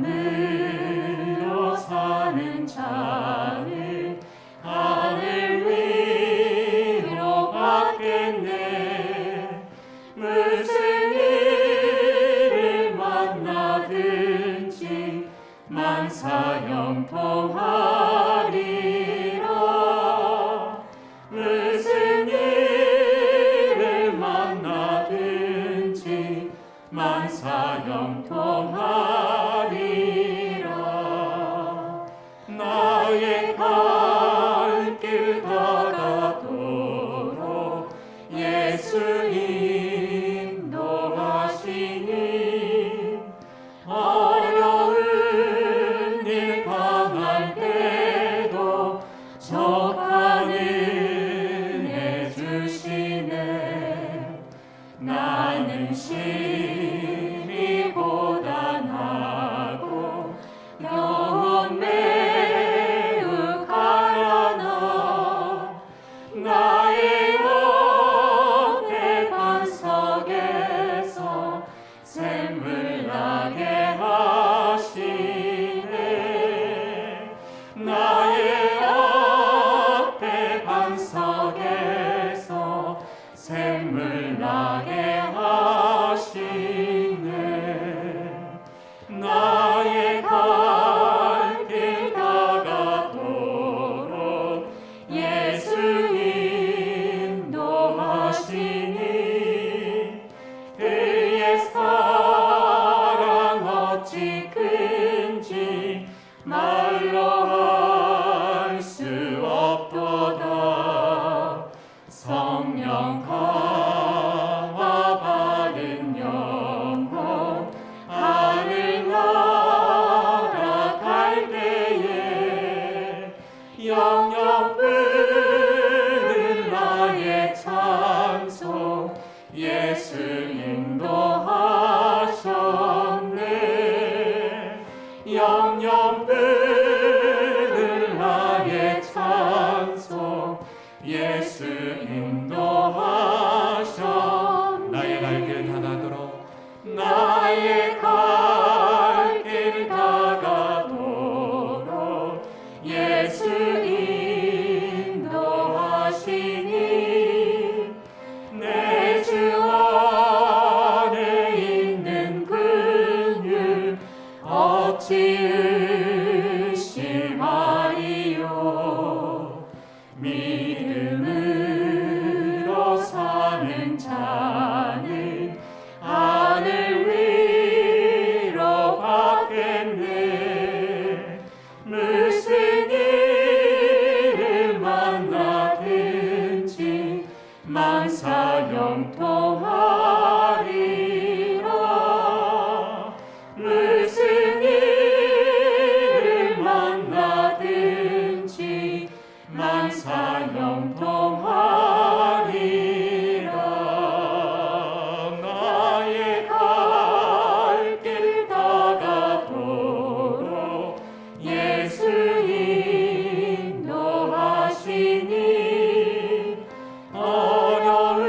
믿음으로 사는 자는 하늘 위로 받겠네. 무슨 일을 만나든지 만사형통하리라. 무슨 일을 만나든지 만사형통하리라. 나의 갈 길 다가도록 예수 인도하시니 어려운 일 당할 때도 족한 은혜 주시네. 나는 심히 고단하고 영혼 매우 가련하. 나의 옆에 반석에서 샘물 나게 하시네. 나의 앞에 반석에서 샘물 나게 하시네. 나의 갈 길 다가도록 예수 인도하시니 그의 사랑 어찌 큰지 말로 할 수 없도다. 성령 강화 받은 영혼 하늘 나아갈 때에 영영 부를 나의 찬송 예수 인도하셨네. 영영 부를 나의 찬송 예수 인도하셨네. 나의 갈 길 다가도록 나의 갈 길 다가도록 예수 인도하시니 내 주 안에 있는 근육 어찌 의심하리요. 믿음으로 사는 자는 하늘 위로 받겠네. 무슨 일을 만나든지 만사형통하리라. 무슨 일을 만나든지 만사형통하리라. 나의 갈 길 다가도록 예수 인도하시니 어려운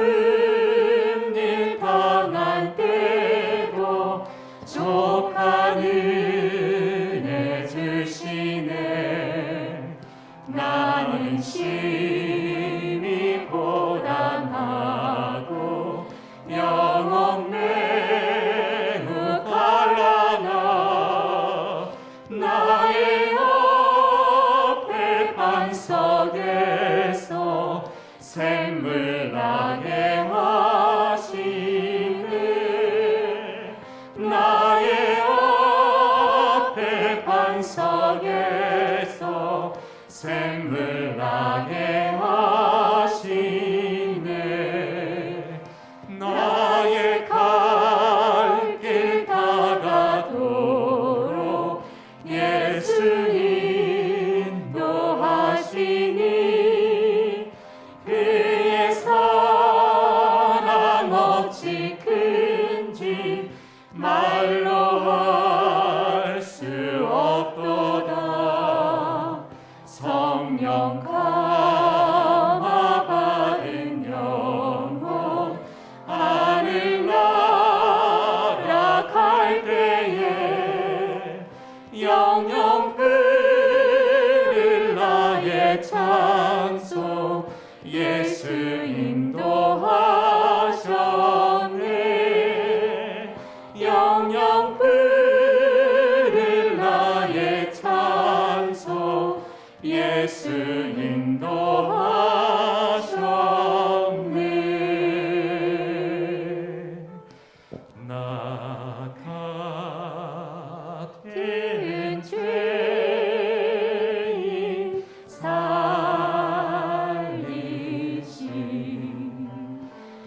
일 당할 때도 족한 은혜 주시네. 나는 심히 고단하고 영혼 매우 갈라나. 나의 옆에 반석에서 샘물 나게 하시네. 나의 앞에 반석에서 샘물 나게 하시네. 나의 갈 길 다가도록 예수 인도하시니 그의 사랑 어찌 큰지 말로 할 수 없도다. 성령 강 예수 인도하셨네. 나 같은 죄인 살리신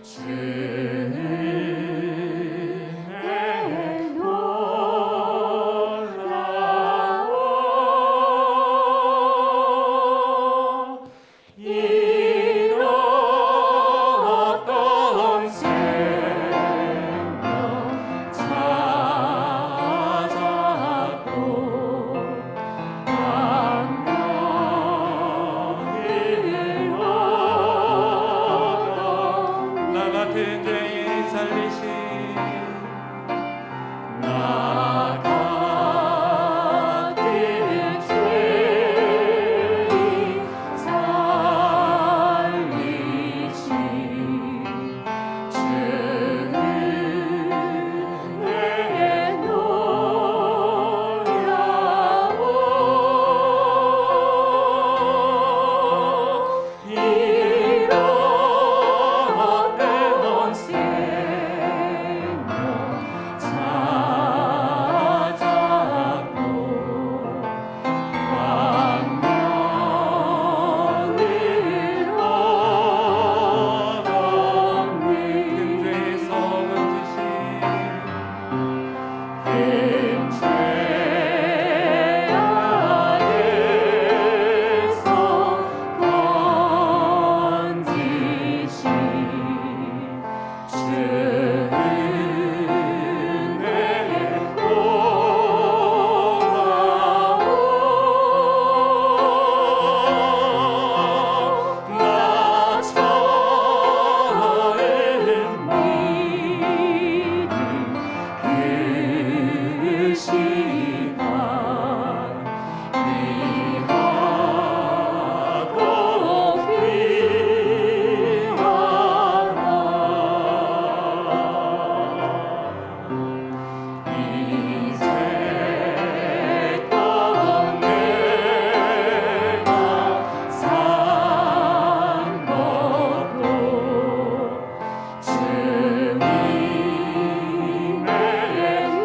주의 놀라워 잃었던 생명 찾았고 왕명을 얻어 나 같은 죄인 살리신 나 같은 죄인 살리신 주는 내 놀라워 잃었던 생명 찾았고 왕명을 얻었네. 큰 죄 아래서 건지신 주는 내 놀라워 나 처음 믿은 그 시간 귀하고 귀하다. 이제껏 내가 산 것도 주님의 은혜로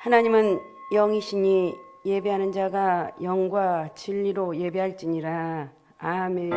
하나님은 영이시니 예배하는 자가 영과 진리로 예배할지니라. 아멘.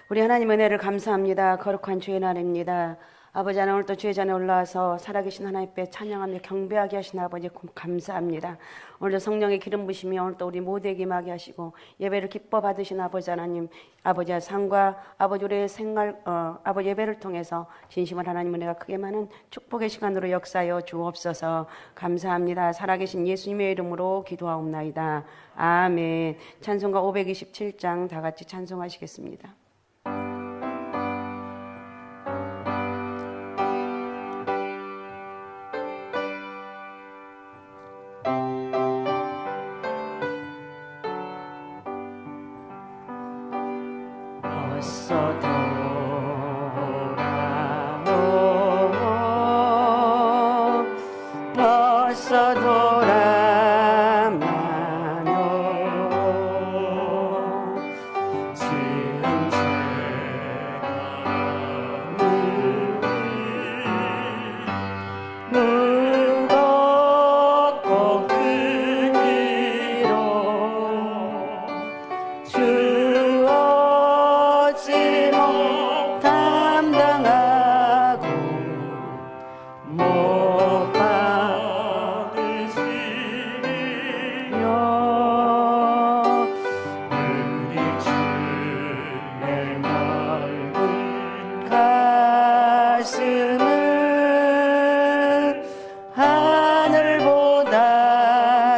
우리 하나님 은혜를 감사합니다. 거룩한 주의 날입니다. 아버지 하나님, 오늘 또 주의 잔에 올라와서 살아계신 하나님께 찬양하며 경배하게 하신 아버지 감사합니다. 오늘도 성령의 기름 부심이 오늘 또 우리 모두에게 임하게 하시고 예배를 기뻐 받으신 아버지 하나님, 아버지의 상과 아버지 우리의 생활 아버지 예배를 통해서 진심을 하나님 은혜가 크게 많은 축복의 시간으로 역사하여 주옵소서. 감사합니다. 살아계신 예수님의 이름으로 기도하옵나이다. 아멘. 찬송가 527장 다 같이 찬송하시겠습니다. 어서 돌아오 어서 돌아마노 지은 죄가 무겁고 그 길로 주어지 못 담당하고 못 받으시리요. 우리 주의 넓은 가슴은 하늘보다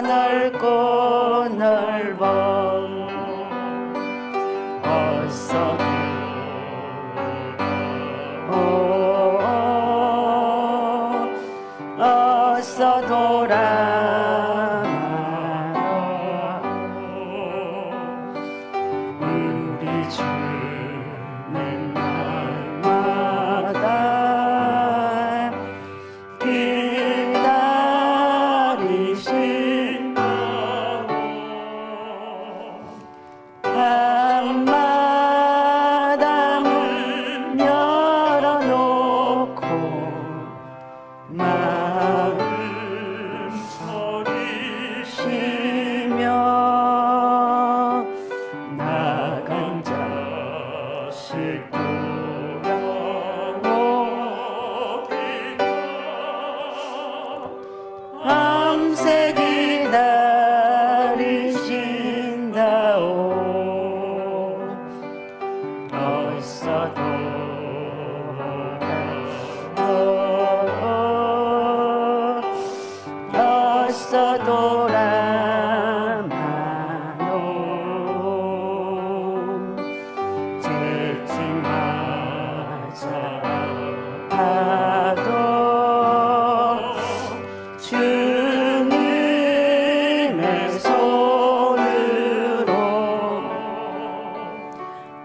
넓고 넓어. 어서 어서 돌아와라. 우리 주는 날마다 기다리신다고 밤마당을 열어놓고 마음 쉬며 나간 자식 밤새 기다리신다오. 어서 어서 돌아마노. 채찍맞아 파도 주님의 손으로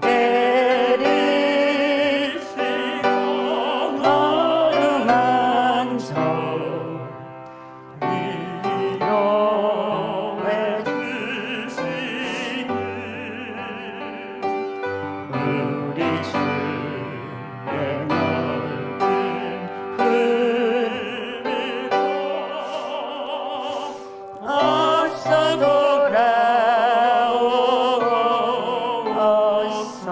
때리시고 어루만져 위로해 주시니 우리 주의 넓은 품으로 어서 돌아오. 어서.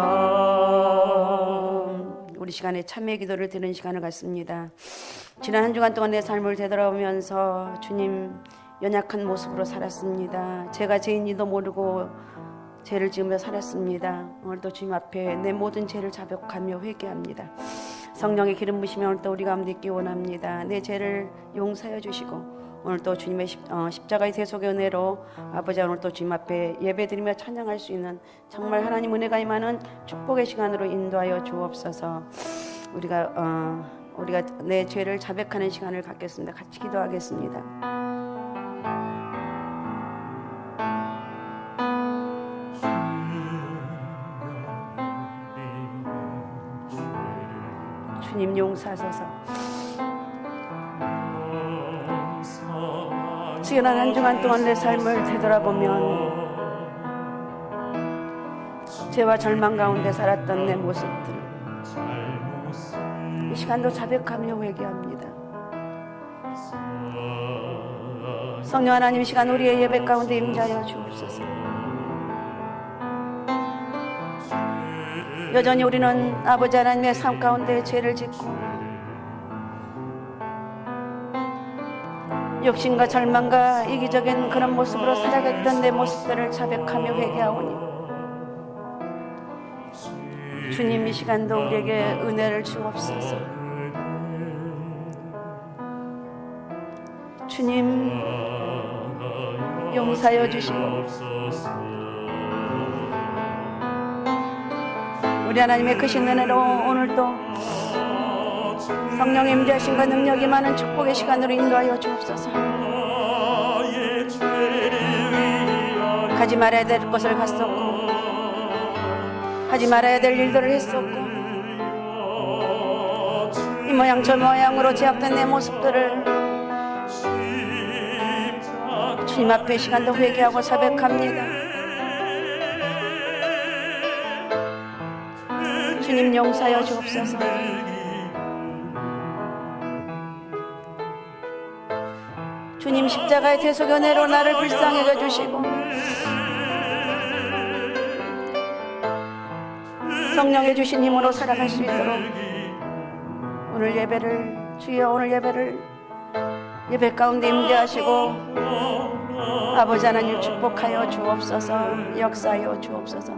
우리 시간에 참회 기도를 드리는 시간을 갖습니다. 지난 한 주간 동안 내 삶을 되돌아보면서 주님, 연약한 모습으로 살았습니다. 제가 죄인지도 모르고 죄를 지으며 살았습니다. 오늘도 주님 앞에 내 모든 죄를 자백하며 회개합니다. 성령의 기름 부심이 오늘도 우리 가운데 있기 원합니다. 내 죄를 용서해 주시고 오늘 또 주님의 십자가의 대속의 은혜로 아버지, 오늘 또 주님 앞에 예배드리며 찬양할 수 있는 정말 하나님 은혜가 임하는 축복의 시간으로 인도하여 주옵소서. 우리가 우리가 내 죄를 자백하는 시간을 갖겠습니다. 같이 기도하겠습니다. 주님 용서하소서. 지난 한 주간 동안 내 삶을 되돌아보면 죄와 절망 가운데 살았던 내 모습들, 이 시간도 자백하며 회개합니다. 성령 하나님, 이 시간 우리의 예배 가운데 임재하여 주옵소서. 여전히 우리는 아버지 하나님의 삶 가운데 죄를 짓고 욕심과 절망과 이기적인 그런 모습으로 살아갔던 내 모습들을 자백하며 회개하오니 주님, 이 시간도 우리에게 은혜를 주옵소서. 주님, 용서하여 주시고 우리 하나님의 크신 은혜로 오늘도 성령의 임재하심과 능력이 많은 축복의 시간으로 인도하여 주옵소서. 가지 말아야 될 것을 갔었고 하지 말아야 될 일들을 했었고 이 모양 저 모양으로 제약된 내 모습들을 주님 앞에 시간도 회개하고 자백합니다. 주님 용서하여 주옵소서. 주님 십자가의 대속의 은혜로 나를 불쌍히 여주시고 성령의 주신 힘으로 살아갈 수 있도록 오늘 예배를, 주여 오늘 예배를 예배 가운데 임재하시고 아버지 하나님 축복하여 주옵소서. 역사하여 주옵소서.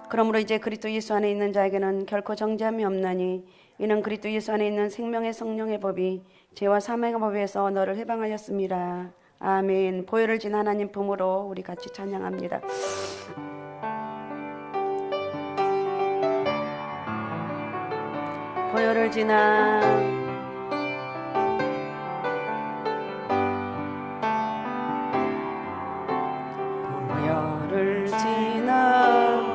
그러므로 이제 그리스도 예수 안에 있는 자에게는 결코 정죄함이 없나니 이는 그리스도 예수 안에 있는 생명의 성령의 법이 죄와 사망의 법에서 너를 해방하였습니다. 아멘. 보혈을 진 하나님 품으로 우리 같이 찬양합니다. 보혈을 지나 보혈을 지나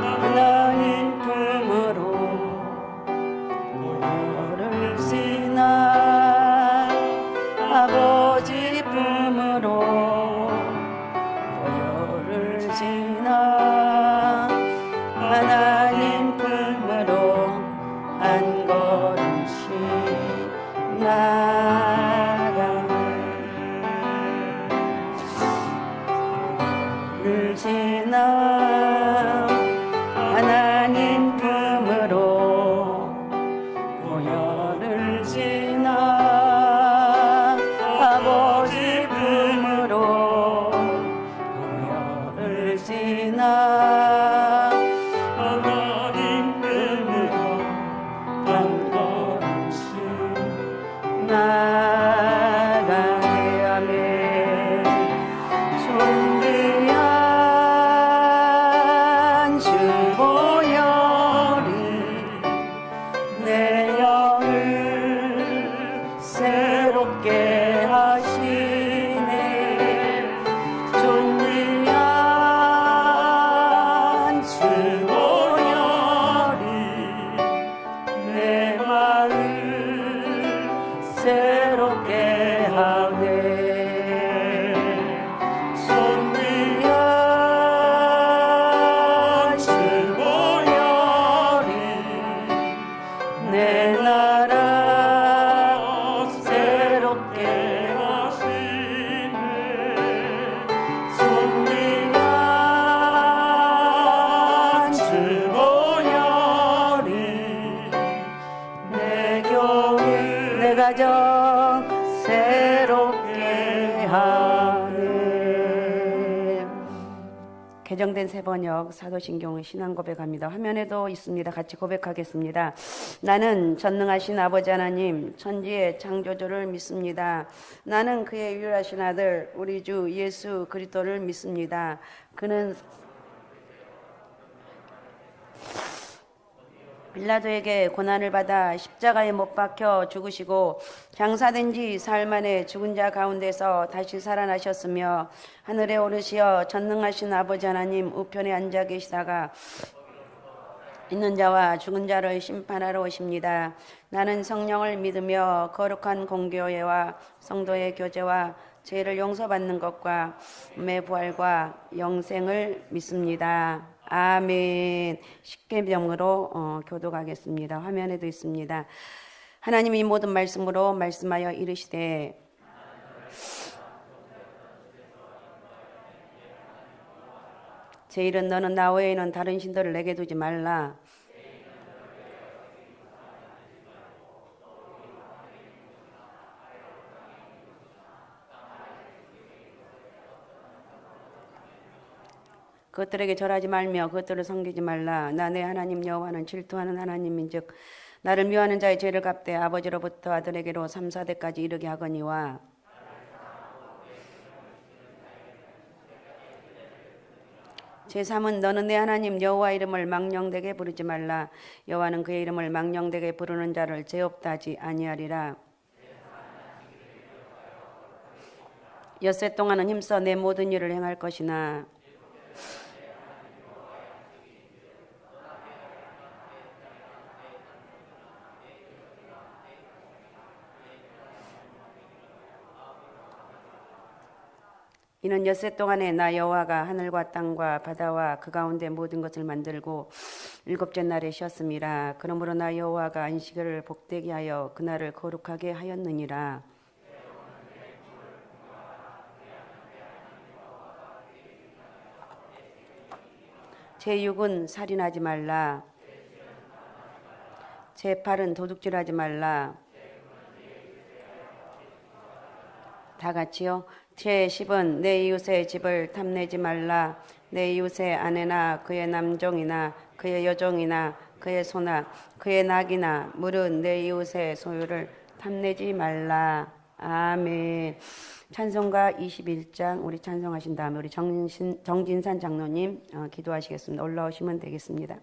하나님 품으로 보혈을 지나 아버지 품으로 보혈을 지나 하나님 품으로 한 걸음씩 나아가를 지나 하나님 품으로 보혈을 지나 아버지 품으로 보혈을 지나 하나님 품으로 한 걸음씩 나아가게 하며 존귀한 주 보혈이 내 영을 새롭게 하시네. 존귀한 주 보혈이 내 마음 새롭게 하네. 존귀한 주 보혈이 내 나라 새롭게 하시네. 존귀한 주 보혈이 내 교회 내 가정 새롭게 하네. 개정된 새번역 사도신경의 신앙 고백합니다. 화면에도 있습니다. 같이 고백하겠습니다. 나는 전능하신 아버지 하나님 천지의 창조주를 믿습니다. 나는 그의 유일하신 아들 우리 주 예수 그리스도를 믿습니다. 그는 빌라도에게 고난을 받아 십자가에 못 박혀 죽으시고 장사된 지 사흘 만에 죽은 자 가운데서 다시 살아나셨으며 하늘에 오르시어 전능하신 아버지 하나님 우편에 앉아 계시다가 있는 자와 죽은 자를 심판하러 오십니다. 나는 성령을 믿으며 거룩한 공교회와 성도의 교제와 죄를 용서받는 것과 몸의 부활과 영생을 믿습니다. 아멘. 십계명으로 교독하겠습니다. 화면에도 있습니다. 하나님이 모든 말씀으로 말씀하여 이르시되 제1은 너는 나 외에는 다른 신들을 내게 두지 말라. 그것들에게 절하지 말며 그것들을 섬기지 말라. 나 내 하나님 여호와는 질투하는 하나님인즉 나를 미워하는 자의 죄를 갚되 아버지로부터 아들에게로 3, 4대까지 이르게 하거니와 제3은 너는 내 하나님 여호와 이름을 망령되게 부르지 말라. 여호와는 그의 이름을 망령되게 부르는 자를 죄 없다 하지 아니하리라. 엿새 동안은 힘써 내 모든 일을 행할 것이나 이는 엿새 동안에 나 여호와가 하늘과 땅과 바다와 그 가운데 모든 것을 만들고 일곱째 날에 쉬었음이라. 그러므로 나 여호와가 안식일을 복되게 하여 그날을 거룩하게 하였느니라. 제6은 살인하지 말라. 제8은 도둑질하지 말라. 다 같이요. 제10은 내 이웃의 집을 탐내지 말라. 내 이웃의 아내나 그의 남종이나 그의 여종이나 그의 소나 그의 낙이나 물은 내 이웃의 소유를 탐내지 말라. 아멘. 찬송가 21장 우리 찬송하신 다음에 우리 정진산 장로님 기도하시겠습니다. 올라오시면 되겠습니다.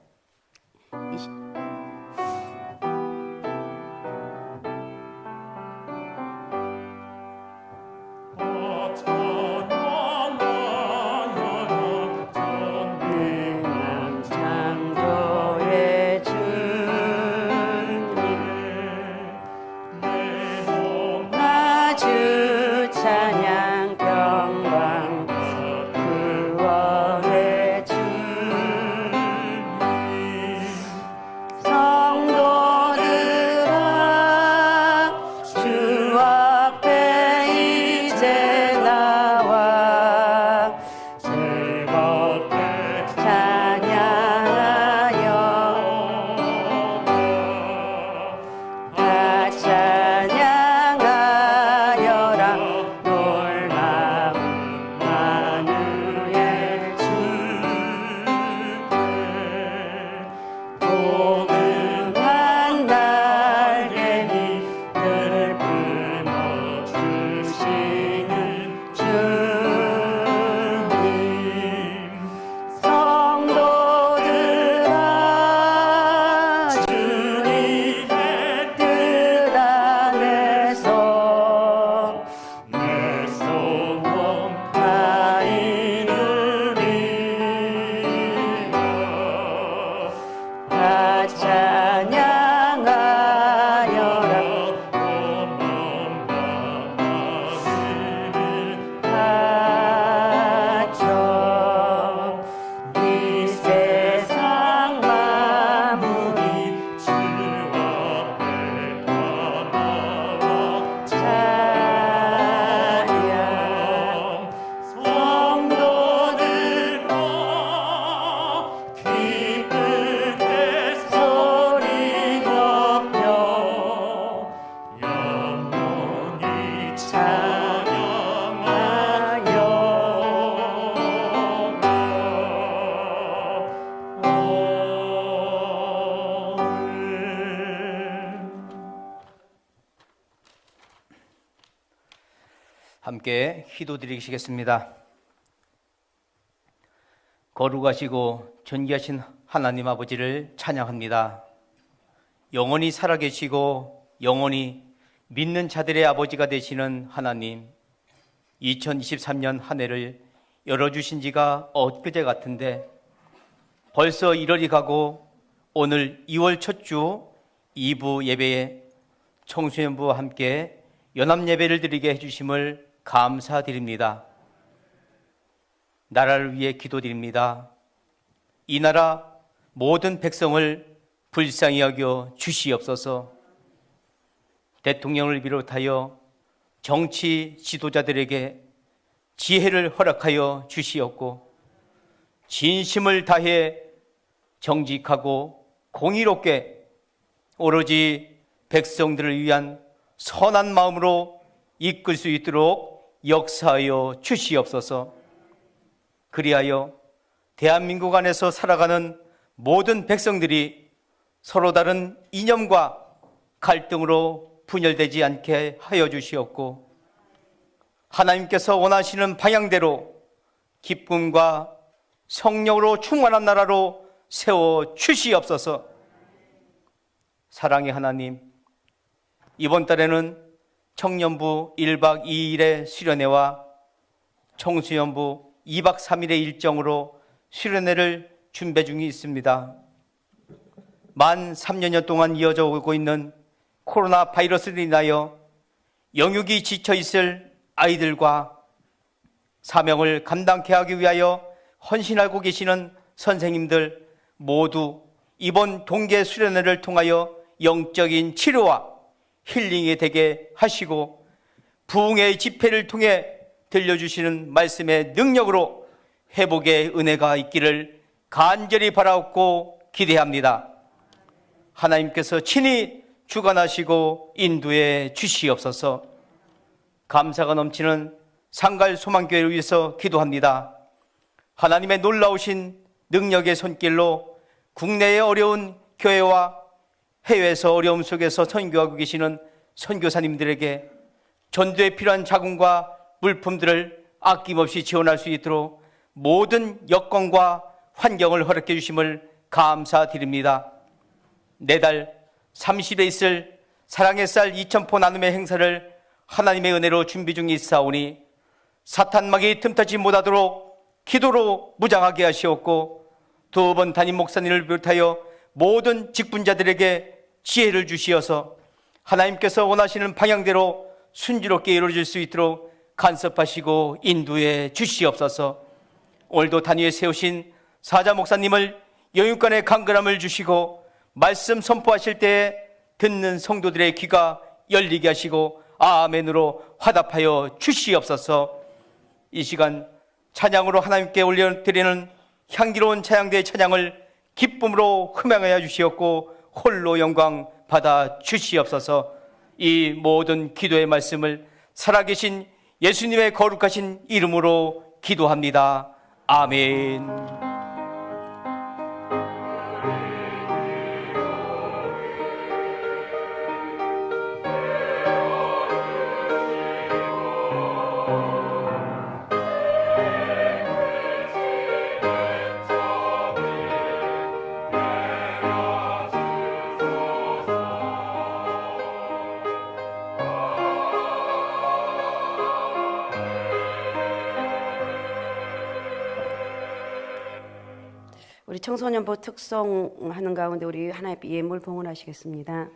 함께 기도드리시겠습니다. 거룩하시고 존귀하신 하나님 아버지를 찬양합니다. 영원히 살아계시고 영원히 믿는 자들의 아버지가 되시는 하나님, 2023년 한 해를 열어주신 지가 엊그제 같은데 벌써 1월이 가고 오늘 2월 첫 주 2부 예배에 청소년부와 함께 연합예배를 드리게 해주심을 감사드립니다. 나라를 위해 기도드립니다. 이 나라 모든 백성을 불쌍히 여겨 주시옵소서. 대통령을 비롯하여 정치 지도자들에게 지혜를 허락하여 주시옵고 진심을 다해 정직하고 공의롭게 오로지 백성들을 위한 선한 마음으로 이끌 수 있도록 역사하여 주시옵소서. 그리하여 대한민국 안에서 살아가는 모든 백성들이 서로 다른 이념과 갈등으로 분열되지 않게 하여 주시옵고 하나님께서 원하시는 방향대로 기쁨과 성령으로 충만한 나라로 세워 주시옵소서. 사랑의 하나님, 이번 달에는 청년부 1박 2일의 수련회와 청소년부 2박 3일의 일정으로 수련회를 준비 중에 있습니다. 만 3년여 동안 이어져 오고 있는 코로나 바이러스로 인하여 영육이 지쳐 있을 아이들과 사명을 감당케 하기 위하여 헌신하고 계시는 선생님들 모두 이번 동계 수련회를 통하여 영적인 치료와 힐링이 되게 하시고 부흥의 집회를 통해 들려주시는 말씀의 능력으로 회복의 은혜가 있기를 간절히 바라옵고 기대합니다. 하나님께서 친히 주관하시고 인도해 주시옵소서. 감사가 넘치는 상갈 소망교회를 위해서 기도합니다. 하나님의 놀라우신 능력의 손길로 국내의 어려운 교회와 해외에서 어려움 속에서 선교하고 계시는 선교사님들에게 전도에 필요한 자금과 물품들을 아낌없이 지원할 수 있도록 모든 여건과 환경을 허락해 주심을 감사드립니다. 내달 30에 있을 사랑의 쌀 2000포 나눔의 행사를 하나님의 은혜로 준비 중에 있사오니 사탄막이 틈타지 못하도록 기도로 무장하게 하시옵고 두 번 담임 목사님을 비롯하여 모든 직분자들에게 지혜를 주시어서 하나님께서 원하시는 방향대로 순조롭게 이루어질 수 있도록 간섭하시고 인도해 주시옵소서. 오늘도 단위에 세우신 사자 목사님을 영육간의 강건함을 주시고 말씀 선포하실 때에 듣는 성도들의 귀가 열리게 하시고 아멘으로 화답하여 주시옵소서. 이 시간 찬양으로 하나님께 올려드리는 향기로운 찬양대의 찬양을 기쁨으로 흠양하여 주시옵고 홀로 영광 받아 주시옵소서. 이 모든 기도의 말씀을 살아계신 예수님의 거룩하신 이름으로 기도합니다. 아멘. 우리 청소년부 특송하는 가운데 우리 하나님 예물 봉헌하시겠습니다.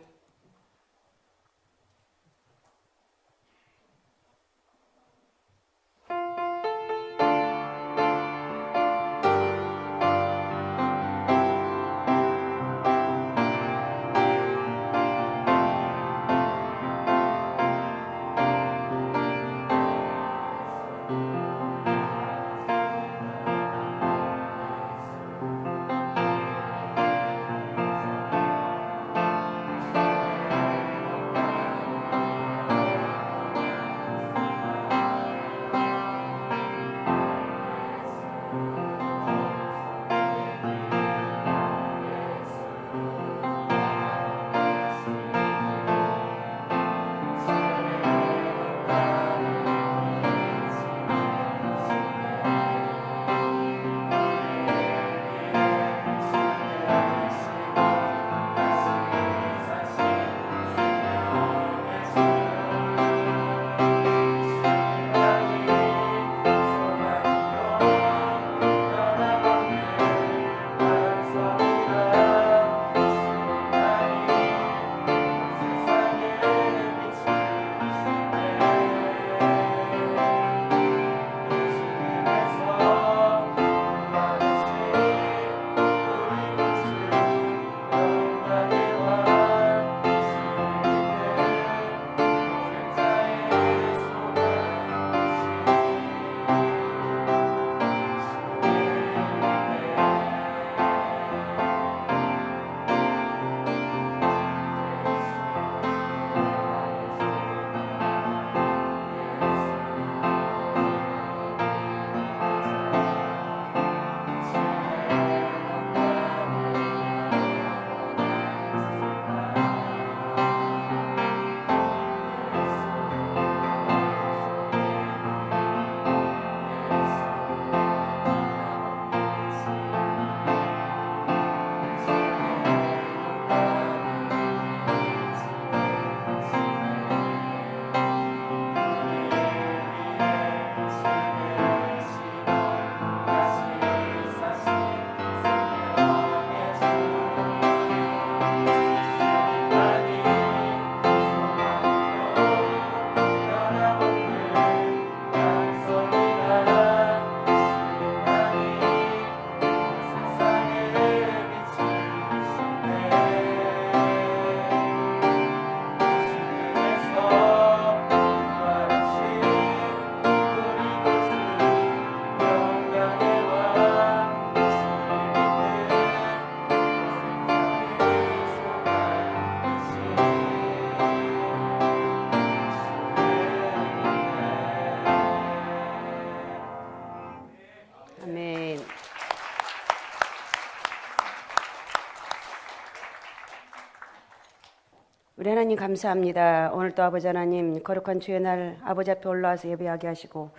우리 하나님 감사합니다. 오늘 또 아버지 하나님 거룩한 주의 날 아버지 앞에 올라와서 예배하게 하시고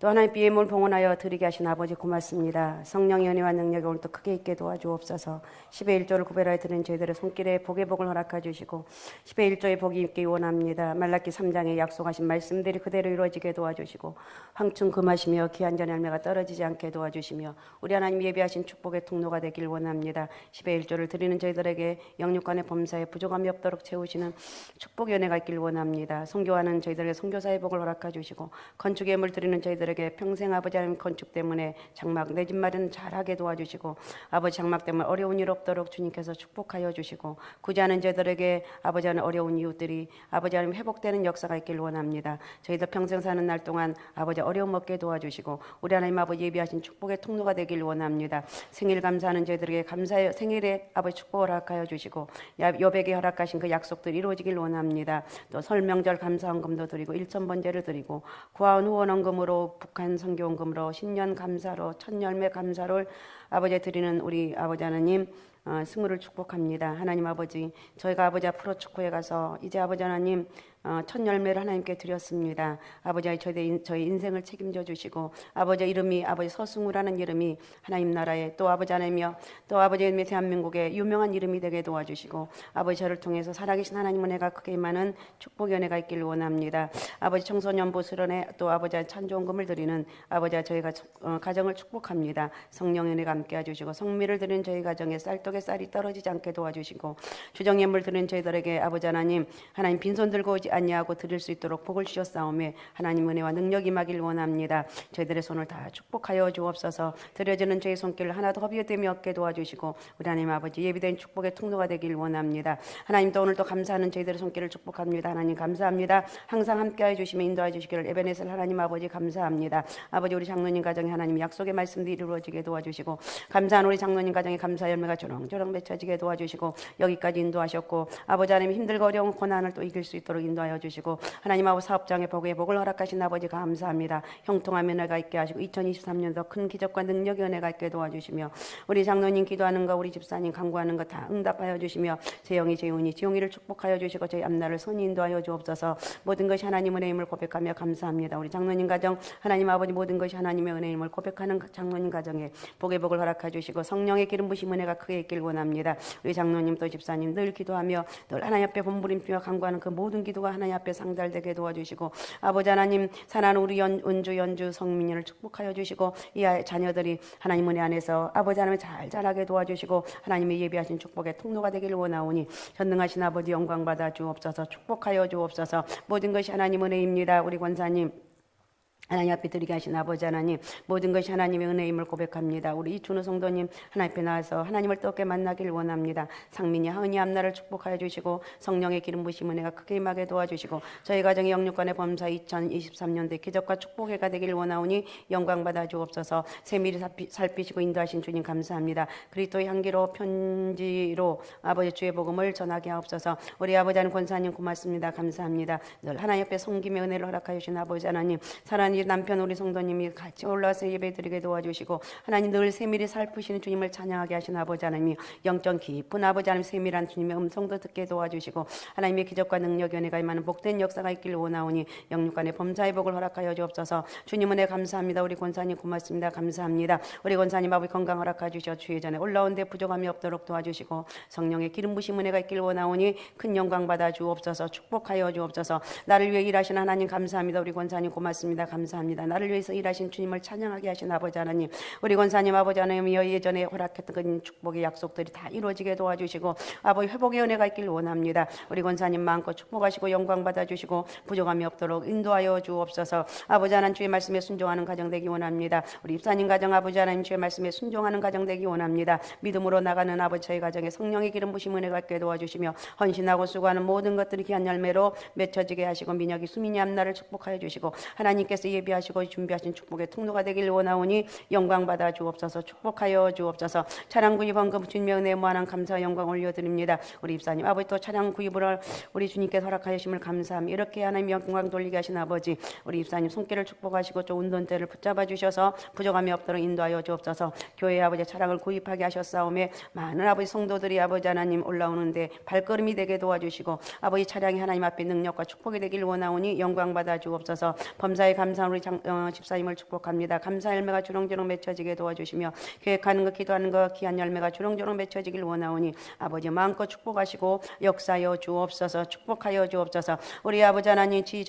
또 하나님 비엠을 봉헌하여 드리게 하신 아버지 고맙습니다. 성령의 은혜와 능력이 오늘 또 크게 있게 도와주옵소서. 10의 1조를 구별하여 드린 저희들의 손길에 복의 복을 허락해 주시고 10의 1조의 복이 있기 원합니다. 말라기 3장에 약속하신 말씀들이 그대로 이루어지게 도와주시고 황충 금하시며 귀한 잔의 열매가 떨어지지 않게 도와주시며 우리 하나님 예비하신 축복의 통로가 되길 원합니다. 10의 1조를 드리는 저희들에게 영육간의 범사에 부족함이 없도록 채우시는 축복의 은혜가 있길 원합니다. 선교하는 저희들에게 선교사의 복을 허락해 주시고 건축의 예물 드리는 저희들에게 평생 아버지 하나님 건축 때문에 장막 내 집 마련 잘하게 도와주시고 아버지 장막 때문에 어려운 일 없도록 주님께서 축복하여 주시고 구제하는 저희들에게 아버지 하나님 어려운 이웃들이 아버지 하나님 회복되는 역사가 있길 원합니다. 저희들 평생 사는 날 동안 아버지 어려움 없게 도와주시고 우리 하나님 아버지 예비하신 축복의 통로가 되길 원합니다. 생일 감사하는 저희들에게 감사의 생일에 아버지 축복을 허락하여 주시고 여백에 허락하신 그 약속들이 이루어지길 원합니다. 또 설 명절 감사헌금도 드리고 일천번제를 드리고 구하원 후원헌금으로 북한 선교원금으로 신년 감사로 첫 열매 감사를 아버지 드리는 우리 아버지 하나님 승우를 축복합니다. 하나님 아버지 저희가 아버지 앞으로 축구에 가서 이제 아버지 하나님 첫 열매를 하나님께 드렸습니다. 아버지 저희 인생을 책임져 주시고 아버지 이름이 아버지 서승우라는 이름이 하나님 나라에 또 아버지 하나님이여 또 아버지 이름이 대한민국의 유명한 이름이 되게 도와주시고 아버지 저를 통해서 살아계신 하나님 은혜가 크게 임하는 축복의 은혜가 있기를 원합니다. 아버지 청소년 보수련에 또 아버지 찬조원금을 드리는 아버지 저희가 가정을 축복합니다. 성령의 은혜가 함께 해주시고 성미를 드리는 저희 가정에 쌀떡에 쌀이 떨어지지 않게 도와주시고 주정예물 드리는 저희들에게 아버지 하나님 빈손 들고 오지 아니하고 드릴 수 있도록 복을 주셨사오매 하나님 은혜와 능력이 임하길 원합니다. 저희들의 손을 다 축복하여 주옵소서. 드려지는 저희 손길을 하나도 허비됨이 없게 도와주시고 우리 하나님 아버지 예비된 축복의 통로가 되길 원합니다. 하나님 또 오늘도 감사하는 저희들의 손길을 축복합니다. 하나님 감사합니다. 항상 함께해 주시며 인도해 주시기를 에베네셀 하나님 아버지 감사합니다. 아버지 우리 장로님 가정에 하나님 약속의 말씀들이 이루어지게 도와주시고 감사한 우리 장로님 가정에 감사 열매가 조롱조롱 맺혀지게 도와주시고 여기까지 인도하셨고 아버지 하나님 힘들고 어려운 고난을 또 이길 수 있도록 인도하여 주시고 하나님 아버지 사업장의 복의 복을 허락하신 아버지 감사합니다. 형통한 은혜가 있게 하시고 2023년도 큰 기적과 능력의 은혜가 있게 도와주시며 우리 장로님 기도하는 거 우리 집사님 간구하는 거 다 응답하여 주시며 재영이 재훈이 지용이를 축복하여 주시고 저희 앞날을 선히 인도하여 주옵소서. 모든 것이 하나님 은혜임을 고백하며 감사합니다. 우리 장로님 가정 하나님 아버지 모든 것이 하나님의 은혜임을 고백하는 장로님 가정에 복의 복을 허락해 주시고 성령의 기름 부심 은혜가 크게 있길 원합니다. 우리 장로님 또 집사님 늘 기도하며 늘 하나님 앞에 몸부림치며 간구하는 그 모든 기도가 하나님 앞에 상달되게 도와주시고 아버지 하나님 사랑하는 우리 연주 성민이를 축복하여 주시고 이 자녀들이 하나님 은혜 안에서 아버지 하나님 잘 자라게 도와주시고 하나님의 예비하신 축복의 통로가 되기를 원하오니 전능하신 아버지 영광 받아 주옵소서. 축복하여 주옵소서. 모든 것이 하나님 은혜입니다. 우리 권사님 하나님 앞에 드리게 하신 아버지 하나님 모든 것이 하나님의 은혜임을 고백합니다. 우리 이준호 성도님 하나님 앞에 나와서 하나님을 또 깨 만나길 원합니다. 상민이 하은이 앞날을 축복하여 주시고 성령의 기름 부심 은혜가 크게 임하게 도와주시고 저희 가정의 영육간의 범사 2023년도에 기적과 축복해가 되길 원하오니 영광 받아 주옵소서. 세밀히 살피시고 인도하신 주님 감사합니다. 그리스도의 향기로 편지로 아버지 주의 복음을 전하게 하옵소서. 우리 아버지 하나님 권사님 고맙습니다. 감사합니다. 늘 하나님 앞에 섬김의 은혜를 허락하여 주신 아버지 하나님 사랑하는 남편 우리 성도님이 같이 올라와서 예배드리게 도와주시고 하나님 늘 세밀히 살피시는 주님을 찬양하게 하신 아버지 하나님이 영적 깊은 아버지 하나님 세밀한 주님의 음성도 듣게 도와주시고 하나님의 기적과 능력의 은혜가 임하는 복된 역사가 있기를 원하오니 영육간의 범사의 복을 허락하여 주옵소서. 주님 은혜 감사합니다. 우리 권사님 고맙습니다. 감사합니다. 우리 권사님 아버지 건강 허락하여 주셔 주의 전에 올라온 데 부족함이 없도록 도와주시고 성령의 기름 부심 은혜가 있기를 원하오니 큰 영광 받아 주옵소서. 축복하여 주옵소서. 나를 위해 일하신 하나님 감사합니다. 우리 권사님 고맙습니다. 감사합니다. 나를 위해서 일하신 주님을 찬양하게 하신 아버지 하나님 우리 권사님 아버지 하나님이여 예전에 허락했던 그 축복의 약속들이 다 이루어지게 도와주시고 아버지 회복의 은혜가 있기를 원합니다. 우리 권사님 마음껏 축복하시고 영광 받아주시고 부족함이 없도록 인도하여 주옵소서. 아버지 하나님 주의 말씀에 순종하는 가정 되기 원합니다. 우리 입사님 가정 아버지 하나님 주의 말씀에 순종하는 가정 되기 원합니다. 믿음으로 나가는 아버지 저희 가정에 성령의 기름 부심 은혜가 있게 도와주시며 헌신하고 수고하는 모든 것들이 귀한 열매로 맺혀지게 하시고 민혁이 수민이 앞날을 축복하여 주시고 하나님께서 예비하시고 준비하신 축복의 통로가 되길 원하오니 영광 받아 주옵소서. 축복하여 주옵소서. 차량 구입원금 주님의 은혜 무한한 감사 영광 올려드립니다. 우리 입사님 아버지 또 차량 구입을 우리 주님께서 허락하심을 감사합니다. 이렇게 하나님 영광 돌리게 하신 아버지 우리 입사님 손길을 축복하시고 또 운전대를 붙잡아 주셔서 부족함이 없도록 인도하여 주옵소서. 교회 아버지 차량을 구입하게 하셨사오매 많은 아버지 성도들이 아버지 하나님 올라오는데 발걸음이 되게 도와주시고 아버지 차량이 하나님 앞에 능력과 축복이 되길 원하오니 영광 받아 주옵소서. 범사에 감사한 우리 집사님을 축복합니다. 감사 열매가 주렁주렁 맺혀지게 도와주시며 계획하는 것 기도하는 것 귀한 열매가 주렁주렁 맺혀지길 원하오니 아버지 마음껏 축복하시고 역사여 주옵소서. 축복하여 주옵소서. 우리 아버지 하나님 주의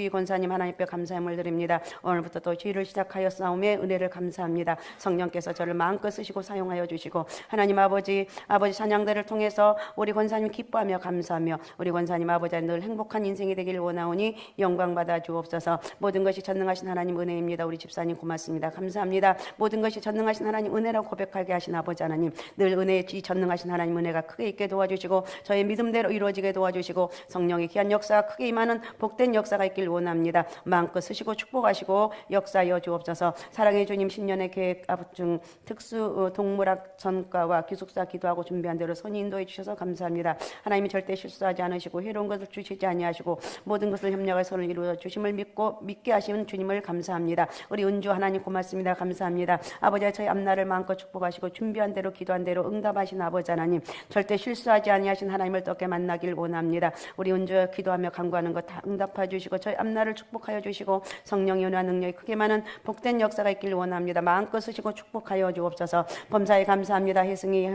권사님 하나님 앞에 감사함을 드립니다. 오늘부터 또 주의를 시작하였사오매 은혜를 감사합니다. 성령께서 저를 마음껏 쓰시고 사용하여 주시고 하나님 아버지 찬양대를 통해서 우리 권사님 기뻐하며 감사하며 우리 권사님 아버지 늘 행복한 인생이 되길 원하오니 영광 받아 주옵소서. 모든 것이 전능하신 하나님 은혜입니다. 우리 집사님 고맙습니다. 감사합니다. 모든 것이 전능하신 하나님 은혜라고 고백하게 하신 아버지 하나님 늘 은혜의 전능하신 하나님 은혜가 크게 있게 도와주시고 저의 믿음대로 이루어지게 도와주시고 성령의 귀한 역사가 크게 임하는 복된 역사가 있길 원합니다. 마음껏 쓰시고 축복하시고 역사여 주옵소서. 사랑의 주님 10년의 계획 중 특수 동물학 전과와 기숙사 기도하고 준비한 대로 선이 인도해 주셔서 감사합니다. 하나님이 절대 실수하지 않으시고 해로운 것을 주시지 아니하시고 모든 것을 협력할 선을 이루어 주심을 믿게 하시는 주님을 감사합니다. 우리 은주 하나님 고맙습니다. 감사합니다. 아버지 저희 앞날을 마음껏 축복하시고 준비한 대로 기도한 대로 응답하신 아버지 하나님 절대 실수하지 아니하신 하나님을 또 만나길 원합니다. 우리 은주 기도하며 간구하는 것 다 응답해 주시고 저희 앞날을 축복하여 주시고 성령의 은혜와 능력이 크게 많은 복된 역사가 있길 원합니다. 마음껏 쓰시고 축복하여 주옵소서. 범사에 감사합니다. 혜승이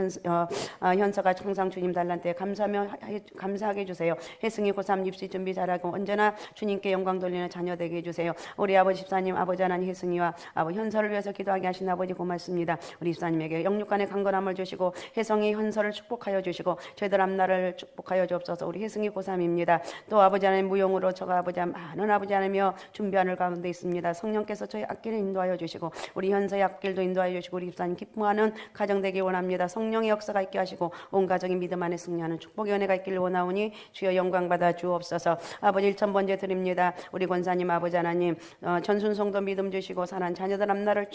현서가 항상 주님 달란트에 감사하게 해주세요. 혜승이 고3 입시 준비 잘하고 언제나 주님께 영광 돌리는 자녀 되게 해주세요. 우리 아버지 집사님 아버지 하나님 혜승이와 아버지 현서를 위해서 기도하게 하신 아버지 고맙습니다. 우리 집사님에게 영육간의 강건함을 주시고 혜성이 현서를 축복하여 주시고 저희들 앞날을 축복하여 주옵소서. 우리 혜승이 고3입니다. 또 아버지 하나님 무용으로 저가 아버지 많은 아버지 하나님이여 준비하는 가운데 있습니다. 성령께서 저희 앞길을 인도하여 주시고 우리 현서의 앞길도 인도하여 주시고 우리 집사님 기뻐하는 가정 되기 원합니다. 성령의 역사가 있게 하시고 온 가정이 믿음 안에 승리하는 축복의 은혜가 있기를 원하오니 주여 영광 받아 주옵소서. 아버지 1,000번째 드립니다. 우리 권사님 아버지 하나님 전순성도 믿음 주시고 사는 자녀들 앞날을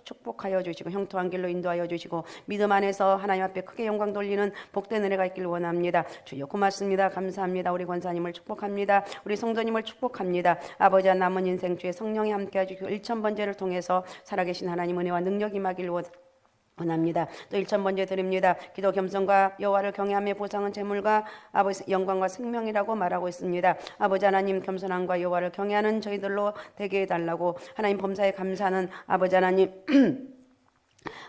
축복하여 주시고 형통한 길로 인도하여 주시고 믿음 안에서 하나님 앞에 크게 영광 돌리는 복된 은혜가 있기를 원합니다. 주여 고맙습니다. 감사합니다. 우리 권사님을 축복합니다. 우리 성도님을 축복합니다. 아버지 남은 인생 주의 성령이 함께 해주시고 1,000번째를 통해서 살아계신 하나님 은혜와 능력이 임하기를 원합니다. 또 1,000번째 드립니다. 기도 겸손과 여호와를 경외함의 보상은 재물과 아버지 영광과 생명이라고 말하고 있습니다. 아버지 하나님 겸손함과 여호와를 경외하는 저희들로 되게 해달라고 하나님 범사에 감사하는 아버지 하나님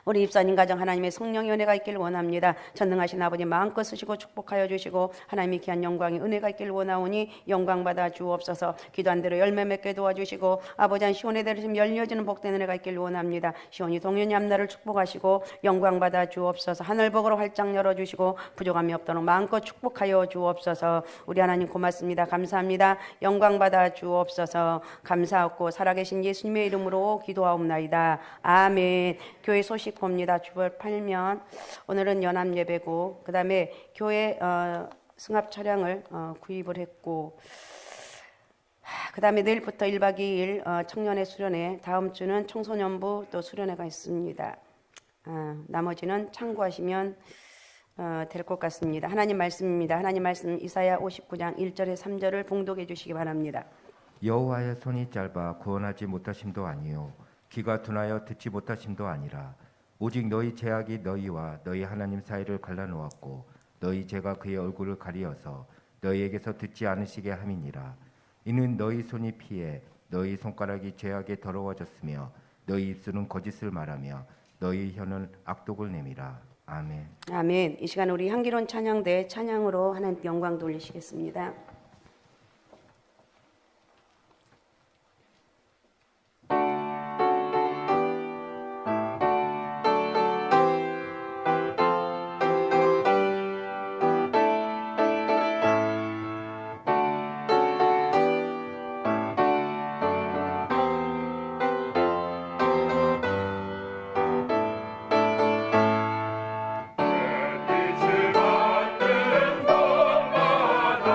우리 입사님 가정 하나님의 성령의 은혜가 있기를 원합니다. 전능하신 아버지 마음껏 쓰시고 축복하여 주시고 하나님의 귀한 영광의 은혜가 있기를 원하오니 영광 받아 주옵소서. 기도한 대로 열매 맺게 도와주시고 아버지 한 시온의 대로 좀 열려지는 복된 은혜가 있기를 원합니다. 시온이 동연히 앞날을 축복하시고 영광 받아 주옵소서. 하늘복으로 활짝 열어주시고 부족함이 없도록 마음껏 축복하여 주옵소서. 우리 하나님 고맙습니다. 감사합니다. 영광 받아 주옵소서. 감사하고 살아계신 예수님의 이름으로 기도하옵나이다. 아멘. 교회 소식 봅니다. 주별 8면 오늘은 연합 예배고 그 다음에 교회 승합 차량을 구입을 했고 그 다음에 내일부터 1박 2일 청년회 수련회 다음 주는 청소년부 또 수련회가 있습니다. 나머지는 참고하시면 될 것 같습니다. 하나님 말씀입니다. 하나님 말씀 이사야 59장 1절에 3절을 봉독해 주시기 바랍니다. 여호와의 손이 짧아 구원하지 못하심도 아니요 귀가 둔하여 듣지 못하심도 아니라 오직 너희 죄악이 너희와 너희 하나님 사이를 갈라놓았고 너희 죄가 그의 얼굴을 가리어서 너희에게서 듣지 않으시게 함이니라. 이는 너희 손이 피해 너희 손가락이 죄악에 더러워졌으며 너희 입술은 거짓을 말하며 너희 혀는 악독을 내밀어. 아멘. 아멘. 이 시간 우리 향기로운 찬양대 찬양으로 하나님께 영광 돌리시겠습니다. 빛을 받는 밤마다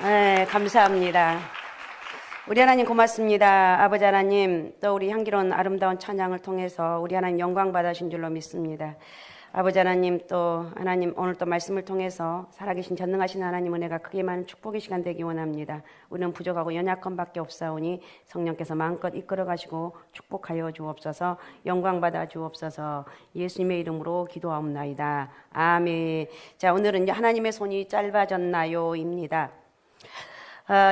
네, 감사합니다. 우리 하나님 고맙습니다. 아버지 하나님, 또 우리 향기로운 아름다운 찬양을 통해서 우리 하나님 영광 받으신 줄로 믿습니다. 아버지 하나님, 또 하나님 오늘 또 말씀을 통해서 살아계신 전능하신 하나님 은혜가 크게 많은 축복의 시간 되기 원합니다. 우리는 부족하고 연약한 밖에 없사오니 성령께서 마음껏 이끌어 가시고 축복하여 주옵소서. 영광 받아 주옵소서. 예수님의 이름으로 기도하옵나이다. 아멘. 자, 오늘은 이제 하나님의 손이 짧아졌나요입니다.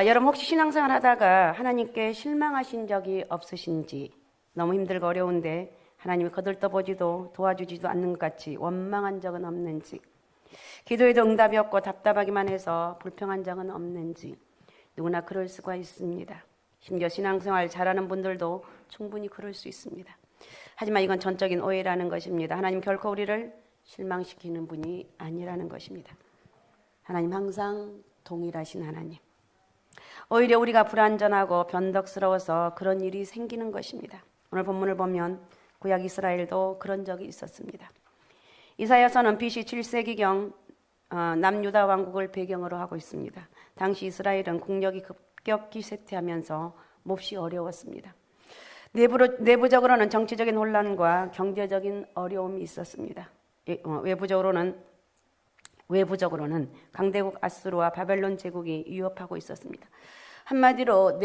여러분 혹시 신앙생활 하다가 하나님께 실망하신 적이 없으신지, 너무 힘들고 어려운데 하나님이 거들떠보지도 도와주지도 않는 것 같이 원망한 적은 없는지, 기도에도 응답이 없고 답답하기만 해서 불평한 적은 없는지, 누구나 그럴 수가 있습니다. 심지어 신앙생활 잘하는 분들도 충분히 그럴 수 있습니다. 하지만 이건 전적인 오해라는 것입니다. 하나님 결코 우리를 실망시키는 분이 아니라는 것입니다. 하나님 항상 동일하신 하나님. 오히려 우리가 불완전하고 변덕스러워서 그런 일이 생기는 것입니다. 오늘 본문을 보면 구약 이스라엘도 그런 적이 있었습니다. 이사야서는 BC 7세기경 남유다 왕국을 배경으로 하고 있습니다. 당시 이스라엘은 국력이 급격히 쇠퇴하면서 몹시 어려웠습니다. 내부적으로는 정치적인 혼란과 경제적인 어려움이 있었습니다. 외부적으로는 강대국 아수르와 바벨론 제국이 위협하고 있었습니다. 한마디로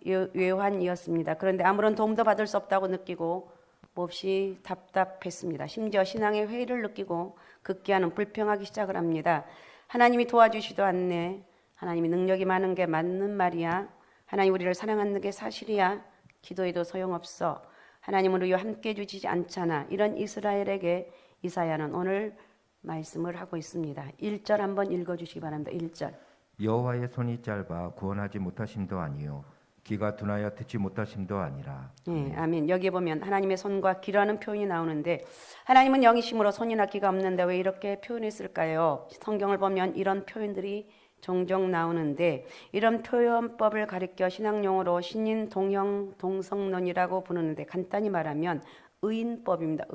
내우외환이었습니다. 그런데 아무런 도움도 받을 수 없다고 느끼고 몹시 답답했습니다. 심지어 신앙의 회의를 느끼고 극기하는 불평하기 시작을 합니다. 하나님이 도와주시도 않네. 하나님이 능력이 많은 게 맞는 말이야. 하나님 우리를 사랑하는 게 사실이야. 기도해도 소용없어. 하나님은 우리와 함께 해주시지 않잖아. 이런 이스라엘에게 이사야는 오늘 말씀을 하고 있습니다. 1절 한번 읽어주시기 바랍니다. 1절. 여호와의 손이 짧아 구원하지 못하심도 아니요 귀가 둔하여 듣지 못하심도 아니라. 네, 아멘. 여기에 보면 하나님의 손과 귀라는 표현이 나오는데, 하나님은 영이심으로 손이나 귀가 없는데 왜 이렇게 표현했을까요? 성경을 보면 이런 표현들이 종종 나오는데, 이런 표현법을 가리켜 신학용어로 신인 동형 동성론이라고 부르는데, 간단히 말하면 의인법입니다.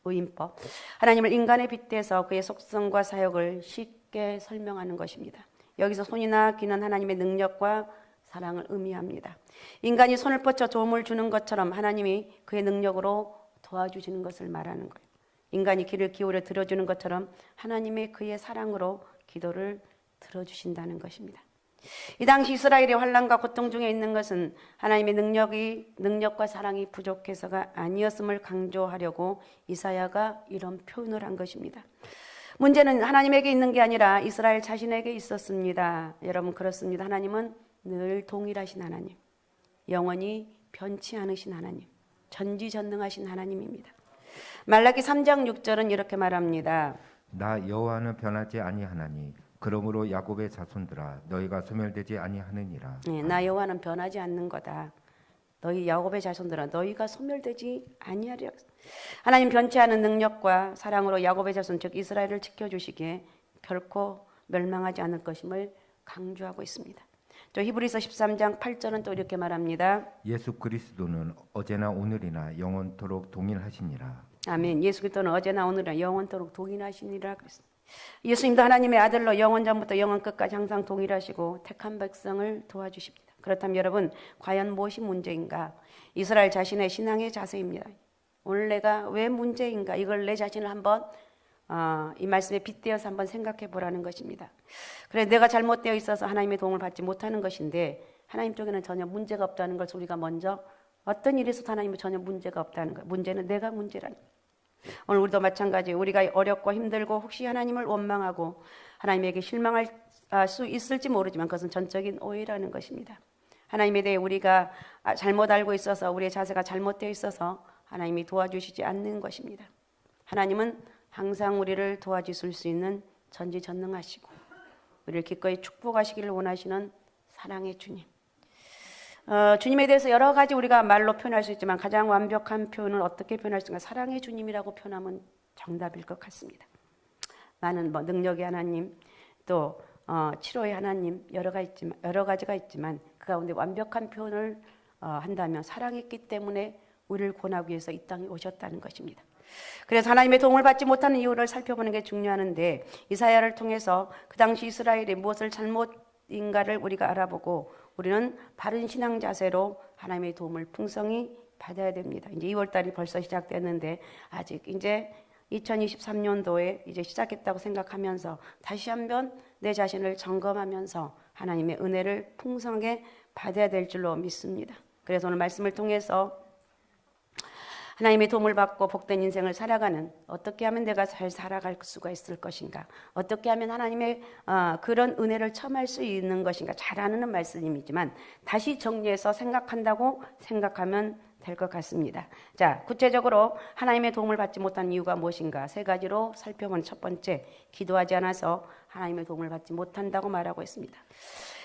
의인법. 하나님을 인간에 빗대서 그의 속성과 사역을 쉽게 설명하는 것입니다. 여기서 손이나 귀는 하나님의 능력과 사랑을 의미합니다. 인간이 손을 뻗쳐 도움을 주는 것처럼 하나님이 그의 능력으로 도와주시는 것을 말하는 거예요. 인간이 귀를 기울여 들어주는 것처럼 하나님의 그의 사랑으로 기도를 들어주신다는 것입니다. 이 당시 이스라엘의 환난과 고통 중에 있는 것은 하나님의 능력과 사랑이 부족해서가 아니었음을 강조하려고 이사야가 이런 표현을 한 것입니다. 문제는 하나님에게 있는 게 아니라 이스라엘 자신에게 있었습니다. 여러분 그렇습니다. 하나님은 늘 동일하신 하나님, 영원히 변치 않으신 하나님, 전지전능하신 하나님입니다. 말라기 3장 6절은 이렇게 말합니다. 나 여호와는 변하지 아니하나니 그러므로 야곱의 자손들아 너희가 소멸되지 아니하느니라. 네, 나 여호와는 변하지 않는 거다. 너희 야곱의 자손들아 너희가 소멸되지 아니하리라. 하나님 변치 않은 능력과 사랑으로 야곱의 자손 즉 이스라엘을 지켜주시기에 결코 멸망하지 않을 것임을 강조하고 있습니다. 또 히브리서 13장 8절은 또 이렇게 말합니다. 예수 그리스도는 어제나 오늘이나 영원토록 동일하시니라. 아멘. 예수 그리스도는 어제나 오늘이나 영원토록 동일하시니라 그랬습니다. 예수님도 하나님의 아들로 영원 전부터 영원 끝까지 항상 동일하시고 택한 백성을 도와주십니다. 그렇다면 여러분 과연 무엇이 문제인가? 이스라엘 자신의 신앙의 자세입니다. 오늘 내가 왜 문제인가? 이걸 내 자신을 한번 이 말씀에 빗대어서 한번 생각해 보라는 것입니다. 그래 내가 잘못되어 있어서 하나님의 도움을 받지 못하는 것인데 하나님 쪽에는 전혀 문제가 없다는 걸 우리가 먼저 어떤 일에서 하나님은 전혀 문제가 없다는 거예요. 문제는 내가 문제라는 거예요. 오늘 우리도 마찬가지 우리가 어렵고 힘들고 혹시 하나님을 원망하고 하나님에게 실망할 수 있을지 모르지만 그것은 전적인 오해라는 것입니다. 하나님에 대해 우리가 잘못 알고 있어서 우리의 자세가 잘못되어 있어서 하나님이 도와주시지 않는 것입니다. 하나님은 항상 우리를 도와주실 수 있는 전지전능하시고 우리를 기꺼이 축복하시기를 원하시는 사랑의 주님. 주님에 대해서 여러 가지 우리가 말로 표현할 수 있지만 가장 완벽한 표현은 어떻게 표현할 수 있는가? 사랑의 주님이라고 표현하면 정답일 것 같습니다. 많은 능력의 하나님, 또 치료의 하나님 여러 가지가 있지만 그 가운데 완벽한 표현을 한다면 사랑했기 때문에 우리를 구원하기 위해서 이 땅에 오셨다는 것입니다. 그래서 하나님의 도움을 받지 못하는 이유를 살펴보는 게 중요한데 이사야를 통해서 그 당시 이스라엘이 무엇을 잘못 인가를 우리가 알아보고 우리는 바른 신앙 자세로 하나님의 도움을 풍성히 받아야 됩니다. 이제 2월 달이 벌써 시작됐는데 아직 이제 2023년도에 이제 시작했다고 생각하면서 다시 한번 내 자신을 점검하면서 하나님의 은혜를 풍성하게 받아야 될 줄로 믿습니다. 그래서 오늘 말씀을 통해서 하나님의 도움을 받고 복된 인생을 살아가는, 어떻게 하면 내가 잘 살아갈 수가 있을 것인가, 어떻게 하면 하나님의 그런 은혜를 체험할 수 있는 것인가, 잘 아는 말씀이지만 다시 정리해서 생각한다고 생각하면 될 것 같습니다. 자, 구체적으로 하나님의 도움을 받지 못한 이유가 무엇인가 3가지로 살펴본 첫 번째, 기도하지 않아서 하나님의 도움을 받지 못한다고 말하고 있습니다.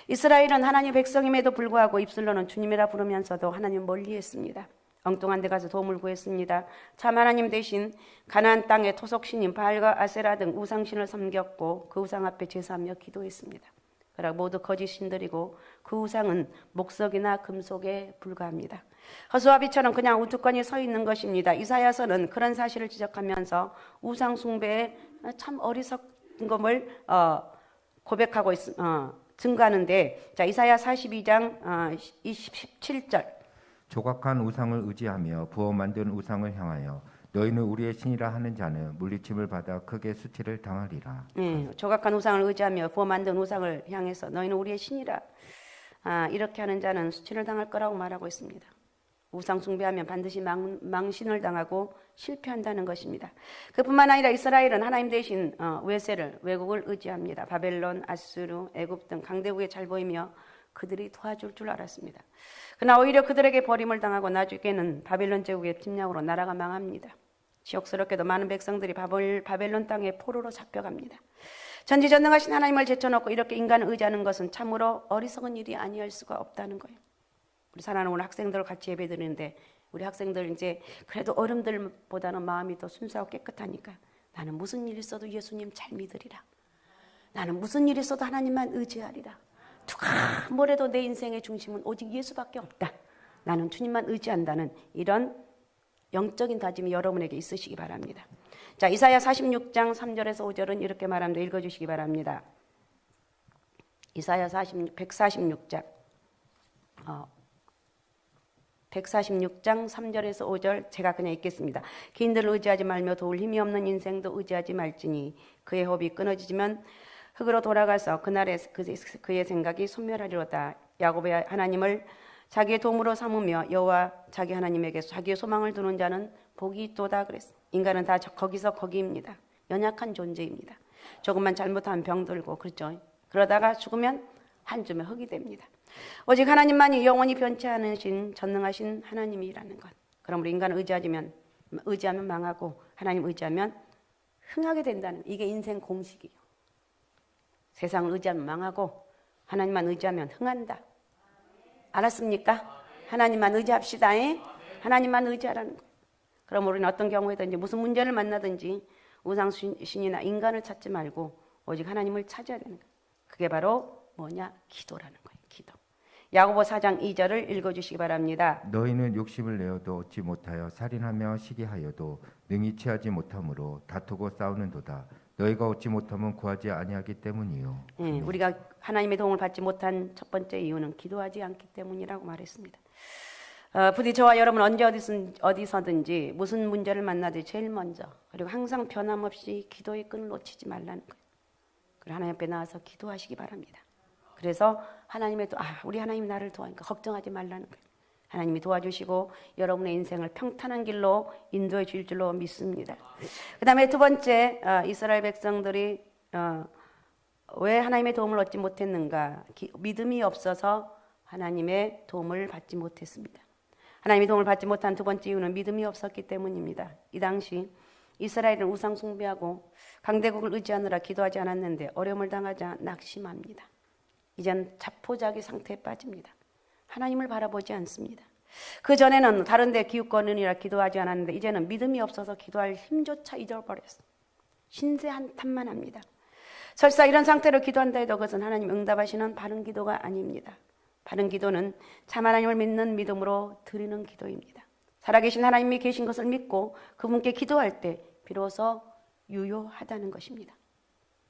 이스라엘은 하나님의 백성임에도 불구하고 입술로는 주님이라 부르면서도 하나님 멀리했습니다. 엉뚱한 데 가서 도움을 구했습니다. 참 하나님 대신 가나안 땅의 토속신인 바알과 아세라 등 우상신을 섬겼고 그 우상 앞에 제사하며 기도했습니다. 그러나 모두 거짓 신들이고 그 우상은 목석이나 금속에 불과합니다. 허수아비처럼 그냥 우두커니 서 있는 것입니다. 이사야서는 그런 사실을 지적하면서 우상 숭배에 참 어리석은 것을 고백하고 증거하는데, 자, 이사야 42장 17절. 조각한 우상을 의지하며 부어 만든 우상을 향하여 너희는 우리의 신이라 하는 자는 물리침을 받아 크게 수치를 당하리라. 조각한 우상을 의지하며 부어 만든 우상을 향해서 너희는 우리의 신이라, 이렇게 하는 자는 수치를 당할 거라고 말하고 있습니다. 우상 숭배하면 반드시 망신을 당하고 실패한다는 것입니다. 그뿐만 아니라 이스라엘은 하나님 대신 외국을 의지합니다. 바벨론, 아수르, 애굽 등 강대국에 잘 보이며 그들이 도와줄 줄 알았습니다. 그러나 오히려 그들에게 버림을 당하고 나중에는 바벨론 제국의 침략으로 나라가 망합니다. 지옥스럽게도 많은 백성들이 바벨론 땅에 포로로 잡혀갑니다. 전지전능하신 하나님을 제쳐놓고 이렇게 인간을 의지하는 것은 참으로 어리석은 일이 아니할 수가 없다는 거예요. 우리 사랑하는 오늘 학생들 같이 예배 드리는데 우리 학생들 이제 그래도 어른들보다는 마음이 더 순수하고 깨끗하니까 나는 무슨 일 있어도 예수님 잘 믿으리라. 나는 무슨 일 있어도 하나님만 의지하리라. 누가 뭐래도 내 인생의 중심은 오직 예수밖에 없다. 나는 주님만 의지한다는 이런 영적인 다짐이 여러분에게 있으시기 바랍니다. 자, 이사야 46장 3절에서 5절은 이렇게 말합니다. 읽어주시기 바랍니다. 이사야 146장 3절에서 5절 제가 그냥 읽겠습니다. 기인들을 의지하지 말며 도울 힘이 없는 인생도 의지하지 말지니 그의 호흡이 끊어지면 흙으로 돌아가서 그날에 그의 생각이 소멸하리로다. 야곱의 하나님을 자기의 도움으로 삼으며 여호와 자기 하나님에게 자기의 소망을 두는 자는 복이 있도다 그랬어. 인간은 다 거기서 거기입니다. 연약한 존재입니다. 조금만 잘못하면 병들고, 그렇죠. 그러다가 죽으면 한 줌의 흙이 됩니다. 오직 하나님만이 영원히 변치 않으신 전능하신 하나님이라는 것. 그럼 우리 인간을 의지하면 망하고 하나님 의지하면 흥하게 된다는, 이게 인생 공식이에요. 세상을 의지하면 망하고 하나님만 의지하면 흥한다. 알았습니까? 하나님만 의지합시다. 하나님만 의지하라는 거예요. 그럼 우리는 어떤 경우에든지 무슨 문제를 만나든지 우상신이나 인간을 찾지 말고 오직 하나님을 찾아야 되는 거예요. 그게 바로 뭐냐? 기도라는 거예요. 기도. 야고보 4장 2절을 읽어주시기 바랍니다. 너희는 욕심을 내어도 얻지 못하여 살인하며 시기하여도 능히 취하지 못하므로 다투고 싸우는도다. 너희가 얻지 못하면 구하지 아니하기 때문이요. 우리가 하나님의 도움을 받지 못한 첫 번째 이유는 기도하지 않기 때문이라고 말했습니다. 부디 저와 여러분 언제 어디서든지 무슨 문제를 만나도 제일 먼저, 그리고 항상 변함없이 기도의 끈을 놓치지 말라는 거예요. 그리고 하나님 앞에 나와서 기도하시기 바랍니다. 그래서 하나님의 우리 하나님이 나를 도와니까 걱정하지 말라는 거예요. 하나님이 도와주시고 여러분의 인생을 평탄한 길로 인도해 줄 줄로 믿습니다. 그 다음에 두 번째, 이스라엘 백성들이 왜 하나님의 도움을 얻지 못했는가? 믿음이 없어서 하나님의 도움을 받지 못했습니다. 하나님의 도움을 받지 못한 두 번째 이유는 믿음이 없었기 때문입니다. 이 당시 이스라엘은 우상 숭배하고 강대국을 의지하느라 기도하지 않았는데 어려움을 당하자 낙심합니다. 이제는 자포자기 상태에 빠집니다. 하나님을 바라보지 않습니다. 그 전에는 다른 데 기웃거리느라 기도하지 않았는데 이제는 믿음이 없어서 기도할 힘조차 잊어버렸어요. 신세 한탄만 합니다. 설사 이런 상태로 기도한다 해도 그것은 하나님 응답하시는 바른 기도가 아닙니다. 바른 기도는 참 하나님을 믿는 믿음으로 드리는 기도입니다. 살아계신 하나님이 계신 것을 믿고 그분께 기도할 때 비로소 유효하다는 것입니다.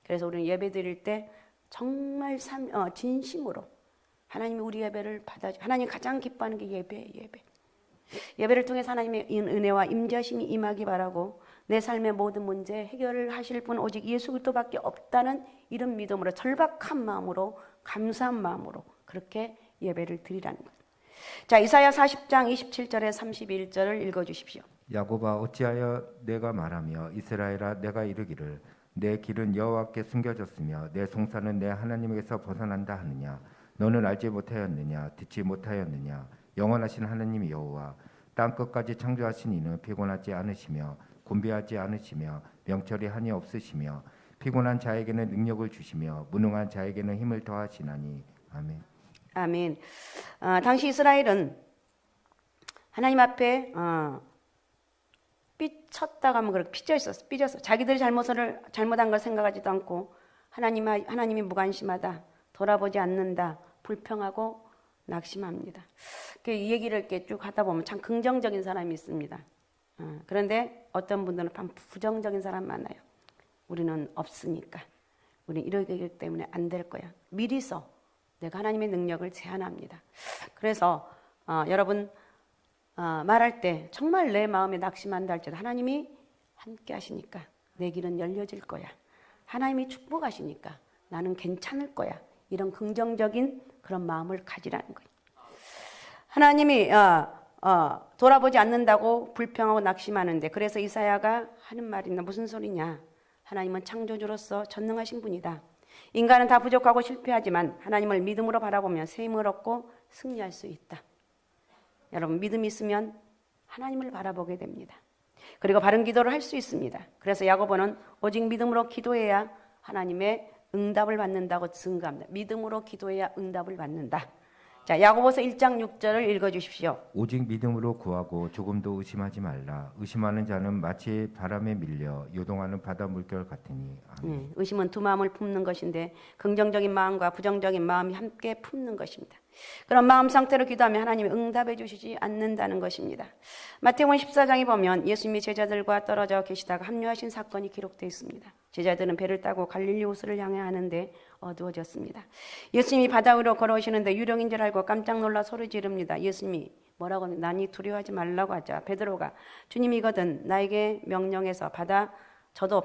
그래서 우리는 예배 드릴 때 정말 진심으로 하나님이 우리 예배를 하나님 가장 기뻐하는 게 예배예요. 예배를 통해서 하나님의 은혜와 임재하심이 임하기 바라고 내 삶의 모든 문제 해결을 하실 분 오직 예수 그리스도밖에 없다는 이런 믿음으로 절박한 마음으로 감사한 마음으로 그렇게 예배를 드리라는 거예요. 자, 이사야 40장 27절에 31절을 읽어주십시오. 야곱아 어찌하여 내가 말하며 이스라엘아 내가 이르기를 내 길은 여호와께 숨겨졌으며 내 송사는 내 하나님에게서 벗어난다 하느냐. 너는 알지 못하였느냐 듣지 못하였느냐. 영원하신 하나님 여호와 땅 끝까지 창조하신 이는 피곤하지 않으시며 곤비하지 않으시며 명철이 한이 없으시며 피곤한 자에게는 능력을 주시며 무능한 자에게는 힘을 더하시나니. 아멘. 아멘. 당시 이스라엘은 하나님 앞에 삐쳤다가 하면 그렇게 삐졌어. 자기들이 잘못한 걸 생각하지도 않고 하나님이 무관심하다, 돌아보지 않는다, 불평하고 낙심합니다. 이 얘기를 이렇게 쭉 하다 보면 참 긍정적인 사람이 있습니다. 그런데 어떤 분들은 참 부정적인 사람 많아요. 우리는 없으니까, 우리는 이러기 때문에 안 될 거야. 미리서 내가 하나님의 능력을 제한합니다. 그래서 여러분 말할 때 정말 내 마음에 낙심한다 할지라도 하나님이 함께 하시니까 내 길은 열려질 거야. 하나님이 축복하시니까 나는 괜찮을 거야. 이런 긍정적인 그런 마음을 가지라는 거예요. 하나님이 돌아보지 않는다고 불평하고 낙심하는데 그래서 이사야가 하는 말이나 무슨 소리냐. 하나님은 창조주로서 전능하신 분이다. 인간은 다 부족하고 실패하지만 하나님을 믿음으로 바라보면 새 힘을 얻고 승리할 수 있다. 여러분 믿음이 있으면 하나님을 바라보게 됩니다. 그리고 바른 기도를 할 수 있습니다. 그래서 야고보는 오직 믿음으로 기도해야 하나님의 응답을 받는다고 증거합니다. 믿음으로 기도해야 응답을 받는다. 자, 야고보서 1장 6절을 읽어주십시오. 오직 믿음으로 구하고 조금도 의심하지 말라. 의심하는 자는 마치 바람에 밀려 요동하는 바다 물결 같으니. 아멘. 의심은 두 마음을 품는 것인데 긍정적인 마음과 부정적인 마음이 함께 품는 것입니다. 그런 마음 상태로 기도하면 하나님이 응답해 주시지 않는다는 것입니다. 마태복음 14장에 보면 예수님이 제자들과 떨어져 계시다가 합류하신 사건이 기록되어 있습니다. 제자들은 배를 타고 갈릴리 호수를 향해 하는데 어두워졌습니다. 예수님이 바다 위로 걸어오시는데 유령인 줄 알고 깜짝 놀라 소리 지릅니다. 예수님이 뭐라고 하면 나니 두려워하지 말라고 하자 베드로가 주님이거든 나에게 명령해서 저도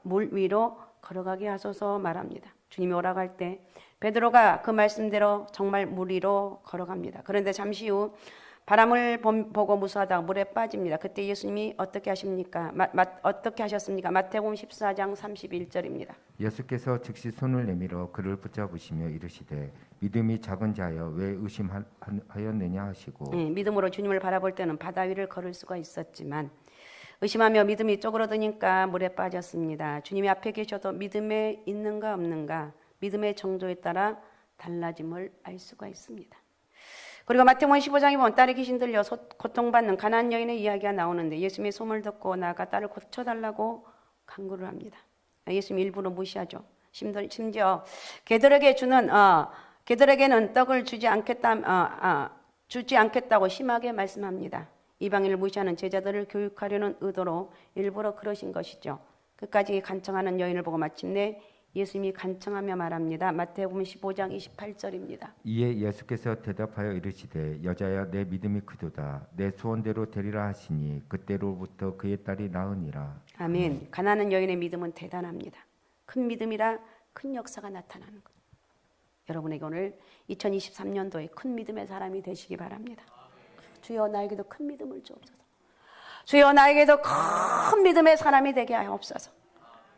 물 위로 걸어가게 하소서 말합니다. 주님이 오라고 할 때 베드로가 그 말씀대로 정말 물 위로 걸어갑니다. 그런데 잠시 후 바람을 보고 무서워하다가 물에 빠집니다. 그때 예수님이 어떻게 하십니까? 어떻게 하셨습니까? 마태복음 14장 31절입니다. 예수께서 즉시 손을 내밀어 그를 붙잡으시며 이르시되 믿음이 작은 자여 왜 의심하였느냐 하시고. 믿음으로 주님을 바라볼 때는 바다 위를 걸을 수가 있었지만 의심하며 믿음이 쪼그러드니까 물에 빠졌습니다. 주님이 앞에 계셔도 믿음에 있는가 없는가 믿음의 정도에 따라 달라짐을 알 수가 있습니다. 그리고 마태복음 15장에 보면 딸의 귀신 들려 고통받는 가난안 여인의 이야기가 나오는데 예수님의 소문을 듣고 나아가 딸을 고쳐달라고 간구를 합니다. 예수님 일부러 무시하죠. 심지어 개들에게는 떡을 주지 않겠다고 심하게 말씀합니다. 이방인을 무시하는 제자들을 교육하려는 의도로 일부러 그러신 것이죠. 끝까지 간청하는 여인을 보고 마침내 예수님이 간청하며 말합니다. 마태복음 15장 28절입니다. 이에 예수께서 대답하여 이르시되 여자야 내 믿음이 크도다. 내 소원대로 되리라 하시니 그때로부터 그의 딸이 나으니라. 아멘. 가난한 여인의 믿음은 대단합니다. 큰 믿음이라 큰 역사가 나타나는 것. 여러분에게 오늘 2023년도에 큰 믿음의 사람이 되시기 바랍니다. 주여 나에게도 큰 믿음을 주옵소서. 주여 나에게도 큰 믿음의 사람이 되게 하옵소서.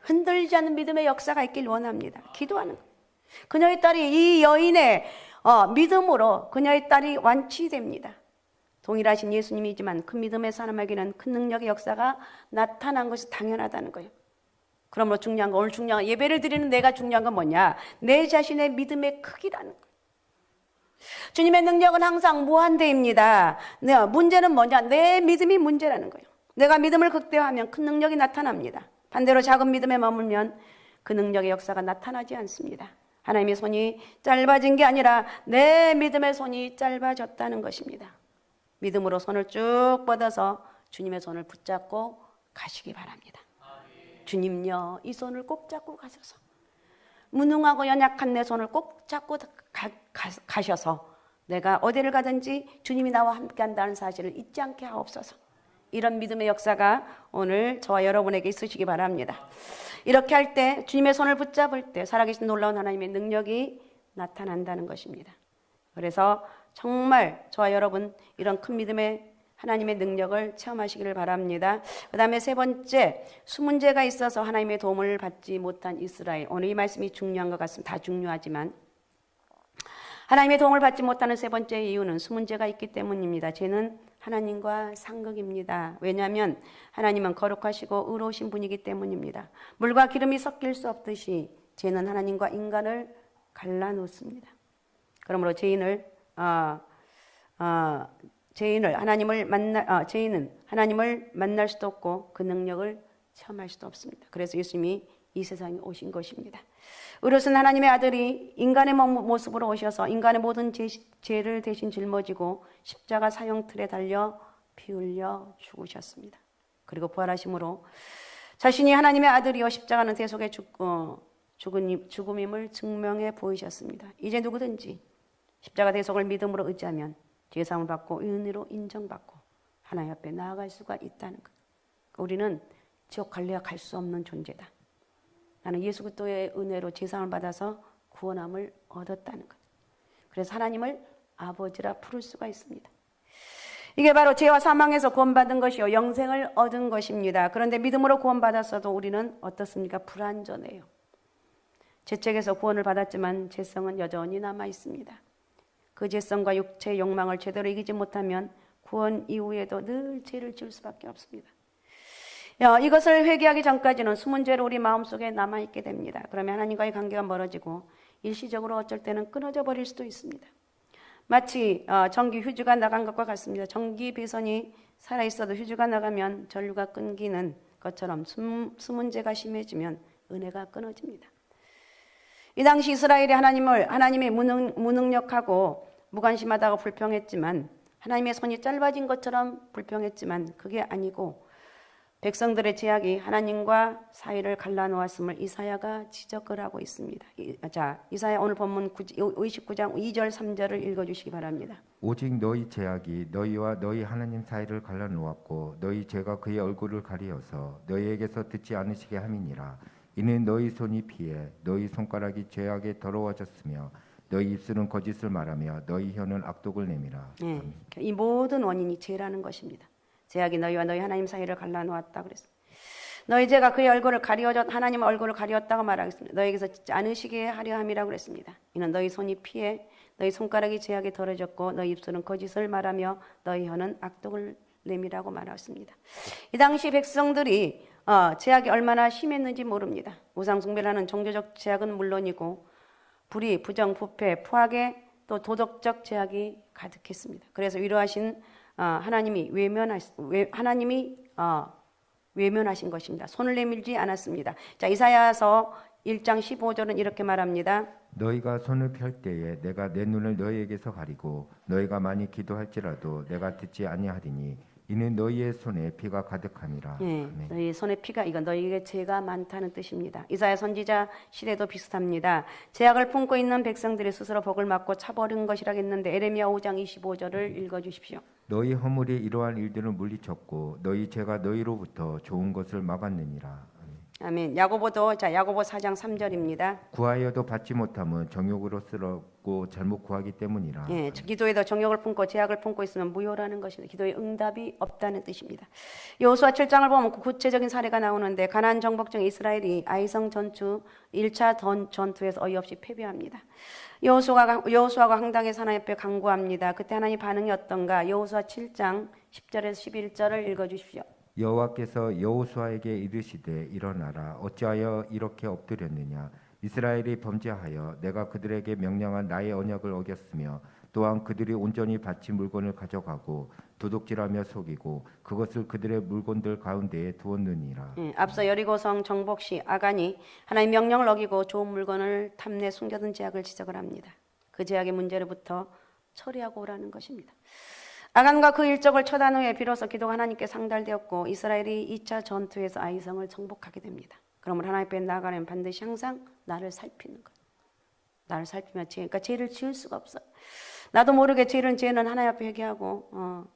흔들리지 않는 믿음의 역사가 있길 원합니다. 기도하는 것. 그녀의 딸이 이 여인의 믿음으로 그녀의 딸이 완치됩니다. 동일하신 예수님이지만 큰 믿음의 사람에게는 큰 능력의 역사가 나타난 것이 당연하다는 거예요. 그러므로 중요한 건 오늘 중요한 예배를 드리는 내가 중요한 건 뭐냐? 내 자신의 믿음의 크기라는 거예요. 주님의 능력은 항상 무한대입니다. 문제는 뭐냐? 내 믿음이 문제라는 거예요. 내가 믿음을 극대화하면 큰 능력이 나타납니다. 반대로 작은 믿음에 머물면 그 능력의 역사가 나타나지 않습니다. 하나님의 손이 짧아진 게 아니라 내 믿음의 손이 짧아졌다는 것입니다. 믿음으로 손을 쭉 뻗어서 주님의 손을 붙잡고 가시기 바랍니다. 주님요, 이 손을 꼭 잡고 가셔서 무능하고 연약한 내 손을 꼭 잡고 가셔서 내가 어디를 가든지 주님이 나와 함께 한다는 사실을 잊지 않게 하옵소서. 이런 믿음의 역사가 오늘 저와 여러분에게 있으시기 바랍니다. 이렇게 할 때 주님의 손을 붙잡을 때 살아계신 놀라운 하나님의 능력이 나타난다는 것입니다. 그래서 정말 저와 여러분 이런 큰 믿음의 하나님의 능력을 체험하시기를 바랍니다. 그 다음에 세 번째, 수문제가 있어서 하나님의 도움을 받지 못한 이스라엘. 오늘 이 말씀이 중요한 것 같습니다. 다 중요하지만 하나님의 도움을 받지 못하는 세 번째 이유는 수문제가 있기 때문입니다. 죄는 하나님과 상극입니다. 왜냐하면 하나님은 거룩하시고 의로우신 분이기 때문입니다. 물과 기름이 섞일 수 없듯이 죄는 하나님과 인간을 갈라놓습니다. 그러므로 죄인은 하나님을 만날 수도 없고 그 능력을 체험할 수도 없습니다. 그래서 예수님이 이 세상에 오신 것입니다. 의로우신 하나님의 아들이 인간의 모습으로 오셔서 인간의 모든 죄를 대신 짊어지고 십자가 사형틀에 달려 피 흘려 죽으셨습니다. 그리고 부활하심으로 자신이 하나님의 아들이요 십자가는 대속의 죽음임을 증명해 보이셨습니다. 이제 누구든지 십자가 대속을 믿음으로 의지하면 죄사함을 받고 은혜로 인정받고 하나님 앞에 나아갈 수가 있다는 것. 우리는 지옥 갈래야 갈 수 없는 존재다. 나는 예수 그리스도의 은혜로 죄사함을 받아서 구원함을 얻었다는 것. 그래서 하나님을 아버지라 부를 수가 있습니다. 이게 바로 죄와 사망에서 구원받은 것이요 영생을 얻은 것입니다. 그런데 믿음으로 구원받았어도 우리는 어떻습니까? 불완전해요. 죄책에서 구원을 받았지만 죄성은 여전히 남아 있습니다. 그 죄성과 육체의 욕망을 제대로 이기지 못하면 구원 이후에도 늘 죄를 지을 수밖에 없습니다. 이것을 회개하기 전까지는 숨은 죄로 우리 마음속에 남아있게 됩니다. 그러면 하나님과의 관계가 멀어지고 일시적으로 어쩔 때는 끊어져 버릴 수도 있습니다. 마치 전기 휴지가 나간 것과 같습니다. 전기 배선이 살아있어도 휴지가 나가면 전류가 끊기는 것처럼 숨은 죄가 심해지면 은혜가 끊어집니다. 이 당시 이스라엘이 하나님의 무능력하고 무관심하다고 불평했지만 하나님의 손이 짧아진 것처럼 불평했지만 그게 아니고 백성들의 죄악이 하나님과 사이를 갈라놓았음을 이사야가 지적을 하고 있습니다. 자, 이사야 오늘 본문 59장 2절 3절을 읽어주시기 바랍니다. 오직 너희 죄악이 너희와 너희 하나님 사이를 갈라놓았고 너희 죄가 그의 얼굴을 가리어서 너희에게서 듣지 않으시게 함이니라. 이는 너희 손이 피해 너희 손가락이 죄악에 더러워졌으며 너희 입술은 거짓을 말하며 너희 혀는 악독을 내밀어. 네, 이 모든 원인이 죄라는 것입니다. 죄악이 너희와 너희 하나님 사이를 갈라놓았다 그랬습니다. 너희 죄가 그의 얼굴을 하나님 얼굴을 가리었다고 말하겠습니다. 너희에게서 듣지 않으시게 하려 함이라고 그랬습니다. 이는 너희 손이 피해 너희 손가락이 죄악에 더러졌고 너희 입술은 거짓을 말하며 너희 혀는 악독을 내밀라고 말했습니다. 이 당시 백성들이 죄악이 얼마나 심했는지 모릅니다. 우상 숭배를 하는 종교적 죄악은 물론이고 불의, 부정, 부패, 포악에 또 도덕적 죄악이 가득했습니다. 그래서 위로하신 하나님이 외면하신 것입니다. 손을 내밀지 않았습니다. 자, 이사야서 1장 15절은 이렇게 말합니다. 너희가 손을 펼 때에 내가 내 눈을 너희에게서 가리고 너희가 많이 기도할지라도 내가 듣지 아니하리니 이는 너희의 손에 피가 가득함이라. 네, 너희 손에 피가 이건 너희에게 죄가 많다는 뜻입니다. 이사야 선지자 시대도 비슷합니다. 죄악을 품고 있는 백성들이 스스로 복을 맞고 차버린 것이라겠는데 에레미야 5장 25절을 읽어주십시오. 너희 허물이 이러한 일들을 물리쳤고 너희 죄가 너희로부터 좋은 것을 막았느니라. 아멘. 야고보 4장 3절입니다. 구하여도 받지 못함은 정욕으로 쓰럽고 잘못 구하기 때문이라. 예, 기도에도 정욕을 품고 죄악을 품고 있으면 무효라는 것입니다. 기도에 응답이 없다는 뜻입니다. 여호수아 7장을 보면 구체적인 사례가 나오는데 가나안 정복 중 이스라엘이 아이성 전투 1차 전투에서 어이없이 패배합니다. 여호수아가 황당의 사나이 앞에 간구합니다. 그때 하나님 반응이 어떤가? 여호수아 7장 10절에서 11절을 읽어주십시오. 여호와께서 여호수아에게 이르시되 일어나라 어찌하여 이렇게 엎드렸느냐 이스라엘이 범죄하여 내가 그들에게 명령한 나의 언약을 어겼으며 또한 그들이 온전히 바친 물건을 가져가고 도둑질하며 속이고 그것을 그들의 물건들 가운데에 두었느니라. 앞서 여리고성 정복 시 아간이 하나님의 명령을 어기고 좋은 물건을 탐내 숨겨둔 죄악을 지적을 합니다. 그 죄악의 문제로부터 처리하고 오라는 것입니다. 아간과 그 일적을 처단 후에 비로소 기도가 하나님께 상달되었고 이스라엘이 2차 전투에서 아이성을 정복하게 됩니다. 그러면 하나님 앞에 나아가려면 반드시 항상 나를 살피는 거예요. 나를 살피면 그러니까 죄를 지을 수가 없어요. 나도 모르게 죄는 하나님 앞에 회개하고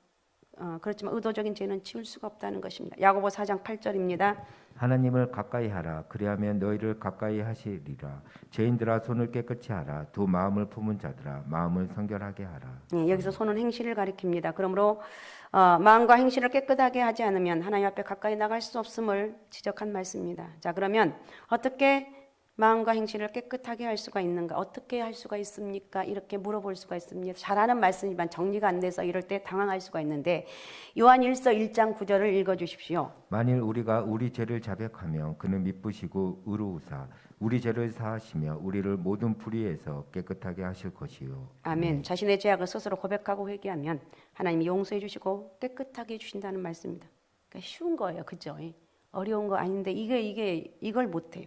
그렇지만 의도적인 죄는 지을 수가 없다는 것입니다. 야고보 4장 8절입니다. 하나님을 가까이 하라. 그리하면 너희를 가까이 하시리라. 죄인들아 손을 깨끗이 하라. 두 마음을 품은 자들아 마음을 성결하게 하라. 여기서 손은 행실을 가리킵니다. 그러므로 마음과 행실을 깨끗하게 하지 않으면 하나님 앞에 가까이 나갈 수 없음을 지적한 말씀입니다. 자, 그러면 어떻게 마음과 행실을 깨끗하게 할 수가 있는가? 어떻게 할 수가 있습니까? 이렇게 물어볼 수가 있습니다. 잘하는 말씀이지만 정리가 안 돼서 이럴 때 당황할 수가 있는데 요한 1서 1장 9절을 읽어주십시오. 만일 우리가 우리 죄를 자백하면 그는 미쁘시고 의로우사 우리 죄를 사하시며 우리를 모든 불의에서 깨끗하게 하실 것이요. 아멘. 자신의 죄악을 스스로 고백하고 회개하면 하나님이 용서해 주시고 깨끗하게 해주신다는 말씀입니다. 그러니까 쉬운 거예요. 그죠? 어려운 거 아닌데 이걸 못해요.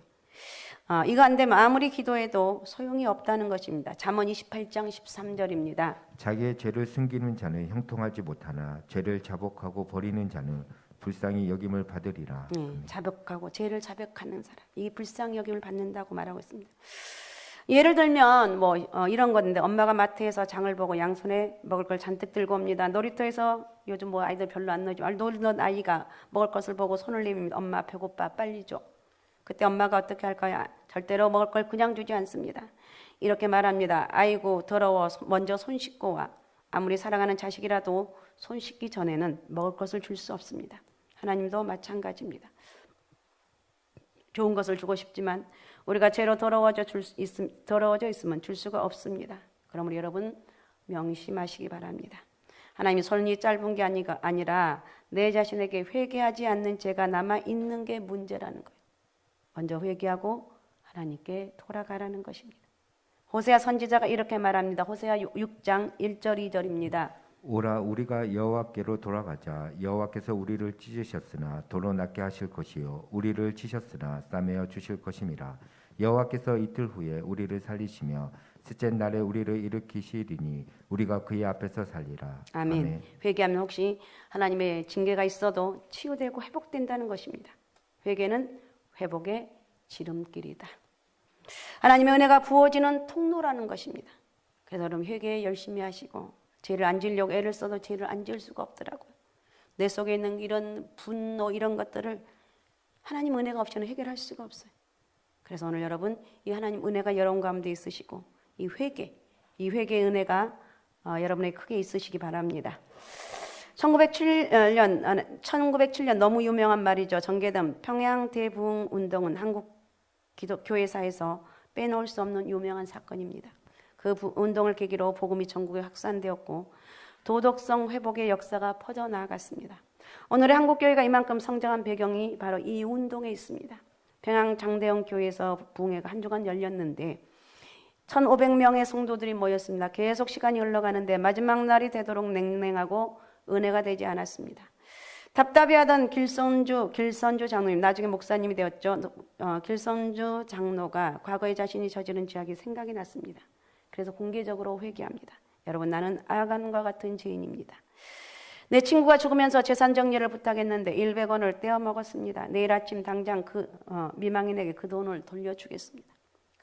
이거 안 되면 아무리 기도해도 소용이 없다는 것입니다. 잠언 28장 13절입니다. 자기의 죄를 숨기는 자는 형통하지 못하나 죄를 자복하고 버리는 자는 불쌍히 여김을 받으리라. 자백하고 죄를 자백하는 사람, 이게 불쌍히 여김을 받는다고 말하고 있습니다. 예를 들면 이런 건데 엄마가 마트에서 장을 보고 양손에 먹을 걸 잔뜩 들고 옵니다. 놀이터에서 요즘 아이들 별로 안 놀지만 놀던 아이가 먹을 것을 보고 손을 내밉니다. 엄마 배고파 빨리 줘. 그때 엄마가 어떻게 할까요? 절대로 먹을 걸 그냥 주지 않습니다. 이렇게 말합니다. 아이고 더러워 먼저 손 씻고 와. 아무리 사랑하는 자식이라도 손 씻기 전에는 먹을 것을 줄 수 없습니다. 하나님도 마찬가지입니다. 좋은 것을 주고 싶지만 우리가 죄로 더러워져 있으면 줄 수가 없습니다. 그러므로 여러분 명심하시기 바랍니다. 하나님이 손이 짧은 게 아니라 내 자신에게 회개하지 않는 죄가 남아있는 게 문제라는 거예요. 먼저 회개하고 하나님께 돌아가라는 것입니다. 호세아 선지자가 이렇게 말합니다. 호세아 6장 1절 2절입니다. 오라 우리가 여호와께로 돌아가자. 여호와께서 우리를 찢으셨으나 도로 낫게 하실 것이요 우리를 치셨으나 싸매어 주실 것임이라. 여호와께서 이틀 후에 우리를 살리시며 셋째 날에 우리를 일으키시리니 우리가 그의 앞에서 살리라. 아멘. 회개하면 혹시 하나님의 징계가 있어도 치유되고 회복된다는 것입니다. 회개는 회복의 지름길이다. 하나님의 은혜가 부어지는 통로라는 것입니다. 그래서 여러분 회개 열심히 하시고 죄를 안 지으려고 애를 써도 죄를 안 지을 수가 없더라고요. 내 속에 있는 이런 분노 이런 것들을 하나님 은혜가 없이는 해결할 수가 없어요. 그래서 오늘 여러분 이 하나님 은혜가 여러분 가운데 있으시고 이 회개의 은혜가 여러분에게 크게 있으시기 바랍니다. 1907년 너무 유명한 말이죠. 정계담 평양대부흥 운동은 한국 기독교회사에서 빼놓을 수 없는 유명한 사건입니다. 그 운동을 계기로 복음이 전국에 확산되었고 도덕성 회복의 역사가 퍼져나갔습니다. 오늘의 한국교회가 이만큼 성장한 배경이 바로 이 운동에 있습니다. 평양 장대영 교회에서 부흥회가 한 주간 열렸는데 1,500명의 성도들이 모였습니다. 계속 시간이 흘러가는데 마지막 날이 되도록 냉랭하고 은혜가 되지 않았습니다. 답답해하던 길선주 장로님, 나중에 목사님이 되었죠. 길선주 장로가 과거에 자신이 저지른 죄악이 생각이 났습니다. 그래서 공개적으로 회개합니다. 여러분, 나는 아간과 같은 죄인입니다. 내 친구가 죽으면서 재산 정리를 부탁했는데 100원을 떼어 먹었습니다. 내일 아침 당장 미망인에게 그 돈을 돌려주겠습니다.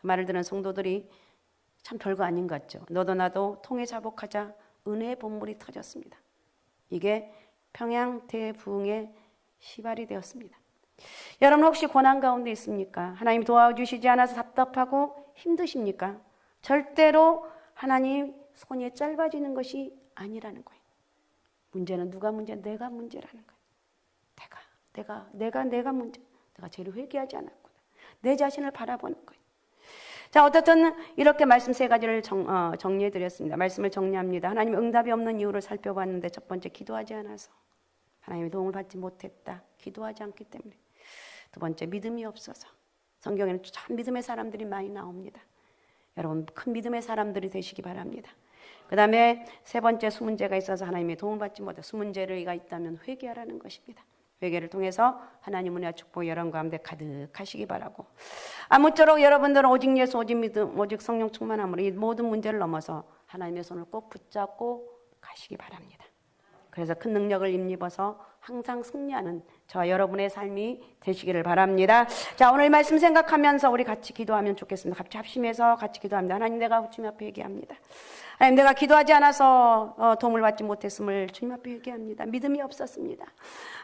그 말을 들은 성도들이 참 별거 아닌 것 같죠. 너도 나도 통해 자복하자 은혜의 본물이 터졌습니다. 이게 평양 대부흥의 시발이 되었습니다. 여러분 혹시 고난 가운데 있습니까? 하나님 도와주시지 않아서 답답하고 힘드십니까? 절대로 하나님 손이 짧아지는 것이 아니라는 거예요. 문제는 누가 문제? 내가 문제라는 거예요. 내가 문제. 내가 죄를 회개하지 않았구나. 내 자신을 바라보는 거예요. 자, 어떻든 이렇게 말씀 세 가지를 정리해 드렸습니다. 말씀을 정리합니다. 하나님 응답이 없는 이유를 살펴봤는데 첫 번째 기도하지 않아서 하나님의 도움을 받지 못했다. 기도하지 않기 때문에. 두 번째 믿음이 없어서. 성경에는 참 믿음의 사람들이 많이 나옵니다. 여러분 큰 믿음의 사람들이 되시기 바랍니다. 그 다음에 세 번째 수문제가 있어서 하나님의 도움을 받지 못해 수문제가 있다면 회개하라는 것입니다. 회개를 통해서 하나님 은혜와 축복 여러분 가운데 가득하시기 바라고 아무쪼록 여러분들은 오직 예수 오직 믿음 오직 성령 충만함으로 이 모든 문제를 넘어서 하나님의 손을 꼭 붙잡고 가시기 바랍니다. 그래서 큰 능력을 힘입어서 항상 승리하는 저와 여러분의 삶이 되시기를 바랍니다. 자, 오늘 말씀 생각하면서 우리 같이 기도하면 좋겠습니다. 같이 합심해서 같이 기도합니다. 하나님, 내가 주님 앞에 얘기합니다. 하나님, 내가 기도하지 않아서 도움을 받지 못했음을 주님 앞에 얘기합니다. 믿음이 없었습니다.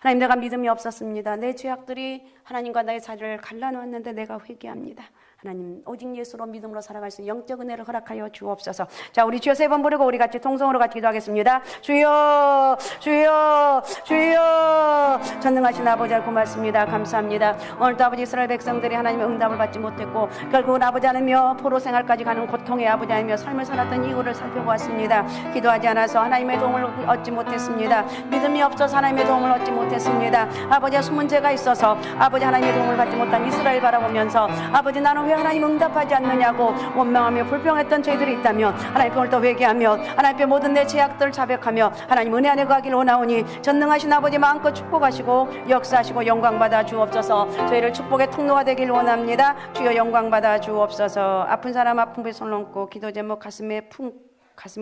하나님, 내가 믿음이 없었습니다. 내 죄악들이 하나님과 나의 자리를 갈라놓았는데 내가 회개합니다. 하나님, 오직 예수로 믿음으로 살아갈 수 있는 영적 은혜를 허락하여 주옵소서. 자, 우리 주여 3번 부르고 우리 같이 통성으로 같이 기도하겠습니다. 주여, 주여, 주여. 전능하신 아버지, 고맙습니다. 감사합니다. 오늘도 아버지, 이스라엘 백성들이 하나님의 응답을 받지 못했고 결국은 아버지 하나님여 포로 생활까지 가는 고통의 아버지 하나님여 삶을 살았던 이유를 살펴보았습니다. 기도하지 않아서 하나님의 도움을 얻지 못했습니다. 믿음이 없어서 하나님의 도움을 얻지 못했습니다. 아버지의 숨은 죄가 있어서 아버지 하나님의 도움을 받지 못한 이스라엘 바라보면서 아버지, 나는 왜 하나님 응답하지 않느냐고 원망하며 불평했던 저희들이 있다면 하나님 오늘 또 회개하며 하나님의 모든 내 죄악들을 자백하며 하나님 은혜 안에 가기를 원하오니 전능하신 아버지 마음껏 축복하시고 역사하시고 영광받아 주옵소서. 저희를 축복의 통로가 되길 원합니다. 주여 영광받아 주옵소서. 아픈 사람 아픈 부에 손 얹고 기도 제목 가슴에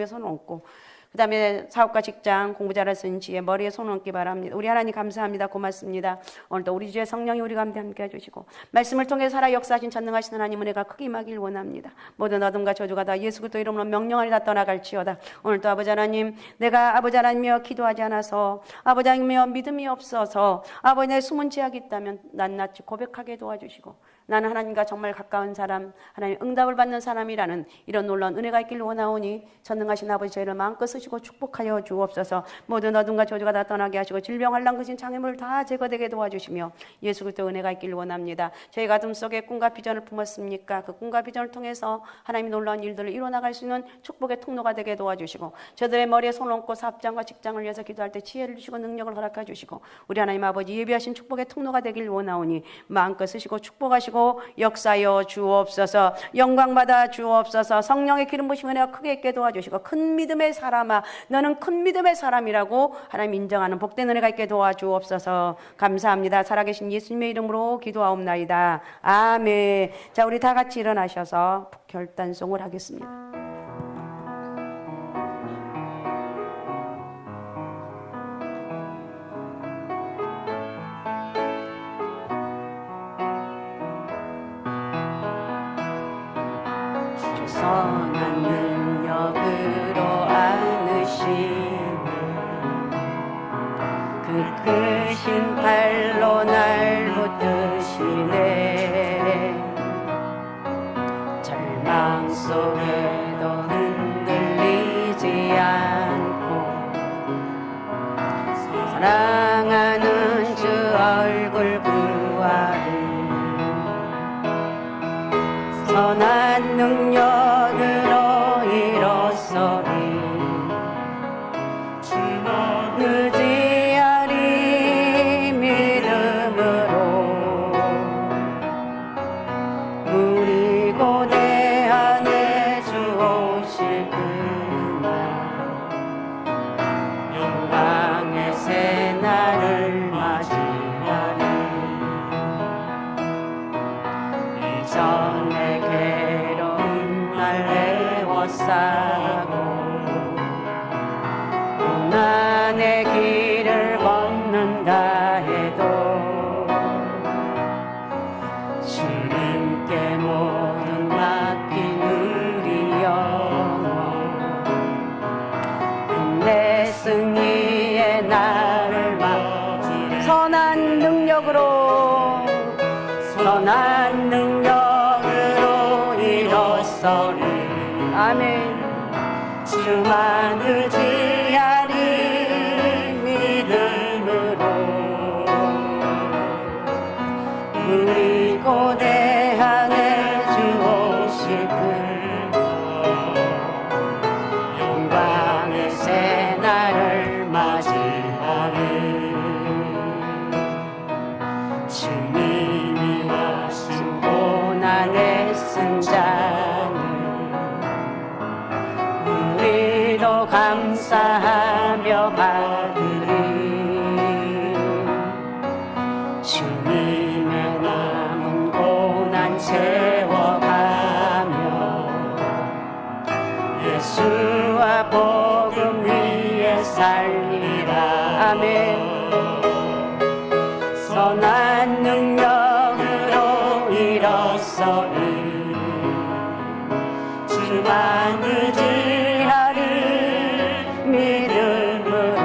손 얹고 그 다음에 사업과 직장 공부 잘하시는 지혜 머리에 손 얹기 바랍니다. 우리 하나님 감사합니다. 고맙습니다. 오늘도 우리 주의 성령이 우리 가운데 함께 해주시고 말씀을 통해 살아 역사하신 전능하신 하나님 은혜가 크게 임하길 원합니다. 모든 어둠과 저주가 다 예수 그리스도 이름으로 명령을 다 떠나갈지어다. 오늘도 아버지 하나님, 내가 아버지 하나님이여 기도하지 않아서 아버지 하나님이여 믿음이 없어서 아버지 내 숨은 죄악이 있다면 낱낱이 고백하게 도와주시고 나는 하나님과 정말 가까운 사람, 하나님 응답을 받는 사람이라는 이런 놀라운 은혜가 있길 원하오니 전능하신 아버지 저희를 마음껏 쓰시고 축복하여 주옵소서. 모든 어둠과 저주가 다 떠나게 하시고 질병 환난 것인 장애물 다 제거되게 도와주시며 예수 그리스도 은혜가 있길 원합니다. 저희 가슴 속에 꿈과 비전을 품었습니까? 그 꿈과 비전을 통해서 하나님의 놀라운 일들을 이뤄나갈 수 있는 축복의 통로가 되게 도와주시고 저들의 머리에 손 얹고 사업장과 직장을 위해서 기도할 때 지혜를 주시고 능력을 허락해 주시고 우리 하나님 아버지 예비하신 축복의 통로가 되길 원하오니 마음껏 쓰시고 축복하시고 역사여 주옵소서. 영광받아 주옵소서. 성령의 기름 부으심 은혜가 크게 있게 도와주시고 큰 믿음의 사람아 너는 큰 믿음의 사람이라고 하나님 인정하는 복된 은혜가 있게 도와주옵소서. 감사합니다. 살아계신 예수님의 이름으로 기도하옵나이다. 아멘. 자, 우리 다 같이 일어나셔서 결단송을 하겠습니다. 선한 능력으로 안으시는 그 크신 팔로 날 붙드시네. 절망 속에도 흔들리지 않고 사랑하는 주 얼굴 구하리. 선한 능력으로 일어서리. 의지하리 믿음으로. 우리 고대하네 주 오실 그날 영광의 새날을 맞이하리. 이전에 괴로운 날 애워싸고 고난의 길을 걷는다 해도 주님께 모든 맡긴 우리 영혼 내 승리의 날을 맞으리. 선한 능력으로 선한 능력으로 일어서리. 아멘. 주만 의지하리 믿음으로. 우리 고대하네 주 오실 그날 영광의 새날을 맞이하리. 주님이 하신 고난의 승자는 우리도 감사하며 받으리. 주님의 남은 고난 채워가며 예수와 복음 위에 살리라. 아멘. 선한 능력으로 일어서리 주만 의지하는 믿음으로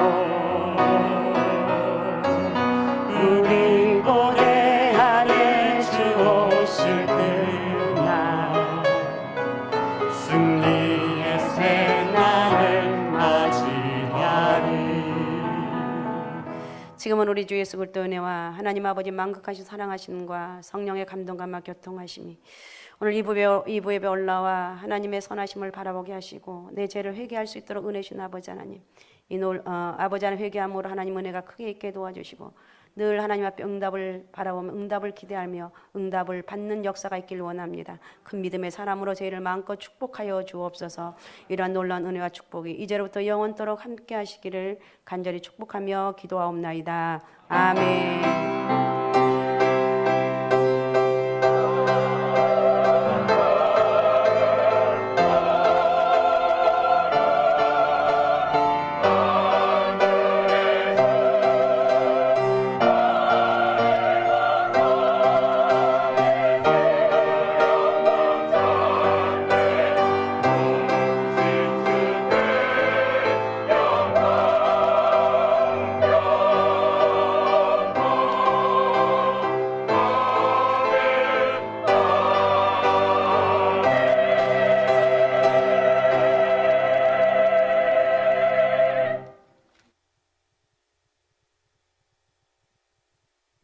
우리 고대 안에 주 오실 그날 승리의 새날을 맞이하리. 지금은 우리 주 예수 그리스도의 은혜와 하나님 아버지 만극하신 사랑하심과 성령의 감동감과 교통하심이 오늘 이부 예배 올라와 하나님의 선하심을 바라보게 하시고 내 죄를 회개할 수 있도록 은혜 주신 아버지 하나님, 아버지 하나님 회개함으로 하나님 은혜가 크게 있게 도와주시고 늘 하나님 앞에 응답을 바라보며 응답을 기대하며 응답을 받는 역사가 있길 원합니다. 큰 믿음의 사람으로 저희를 마음껏 축복하여 주옵소서. 이러한 놀라운 은혜와 축복이 이제로부터 영원토록 함께 하시기를 간절히 축복하며 기도하옵나이다. 아멘.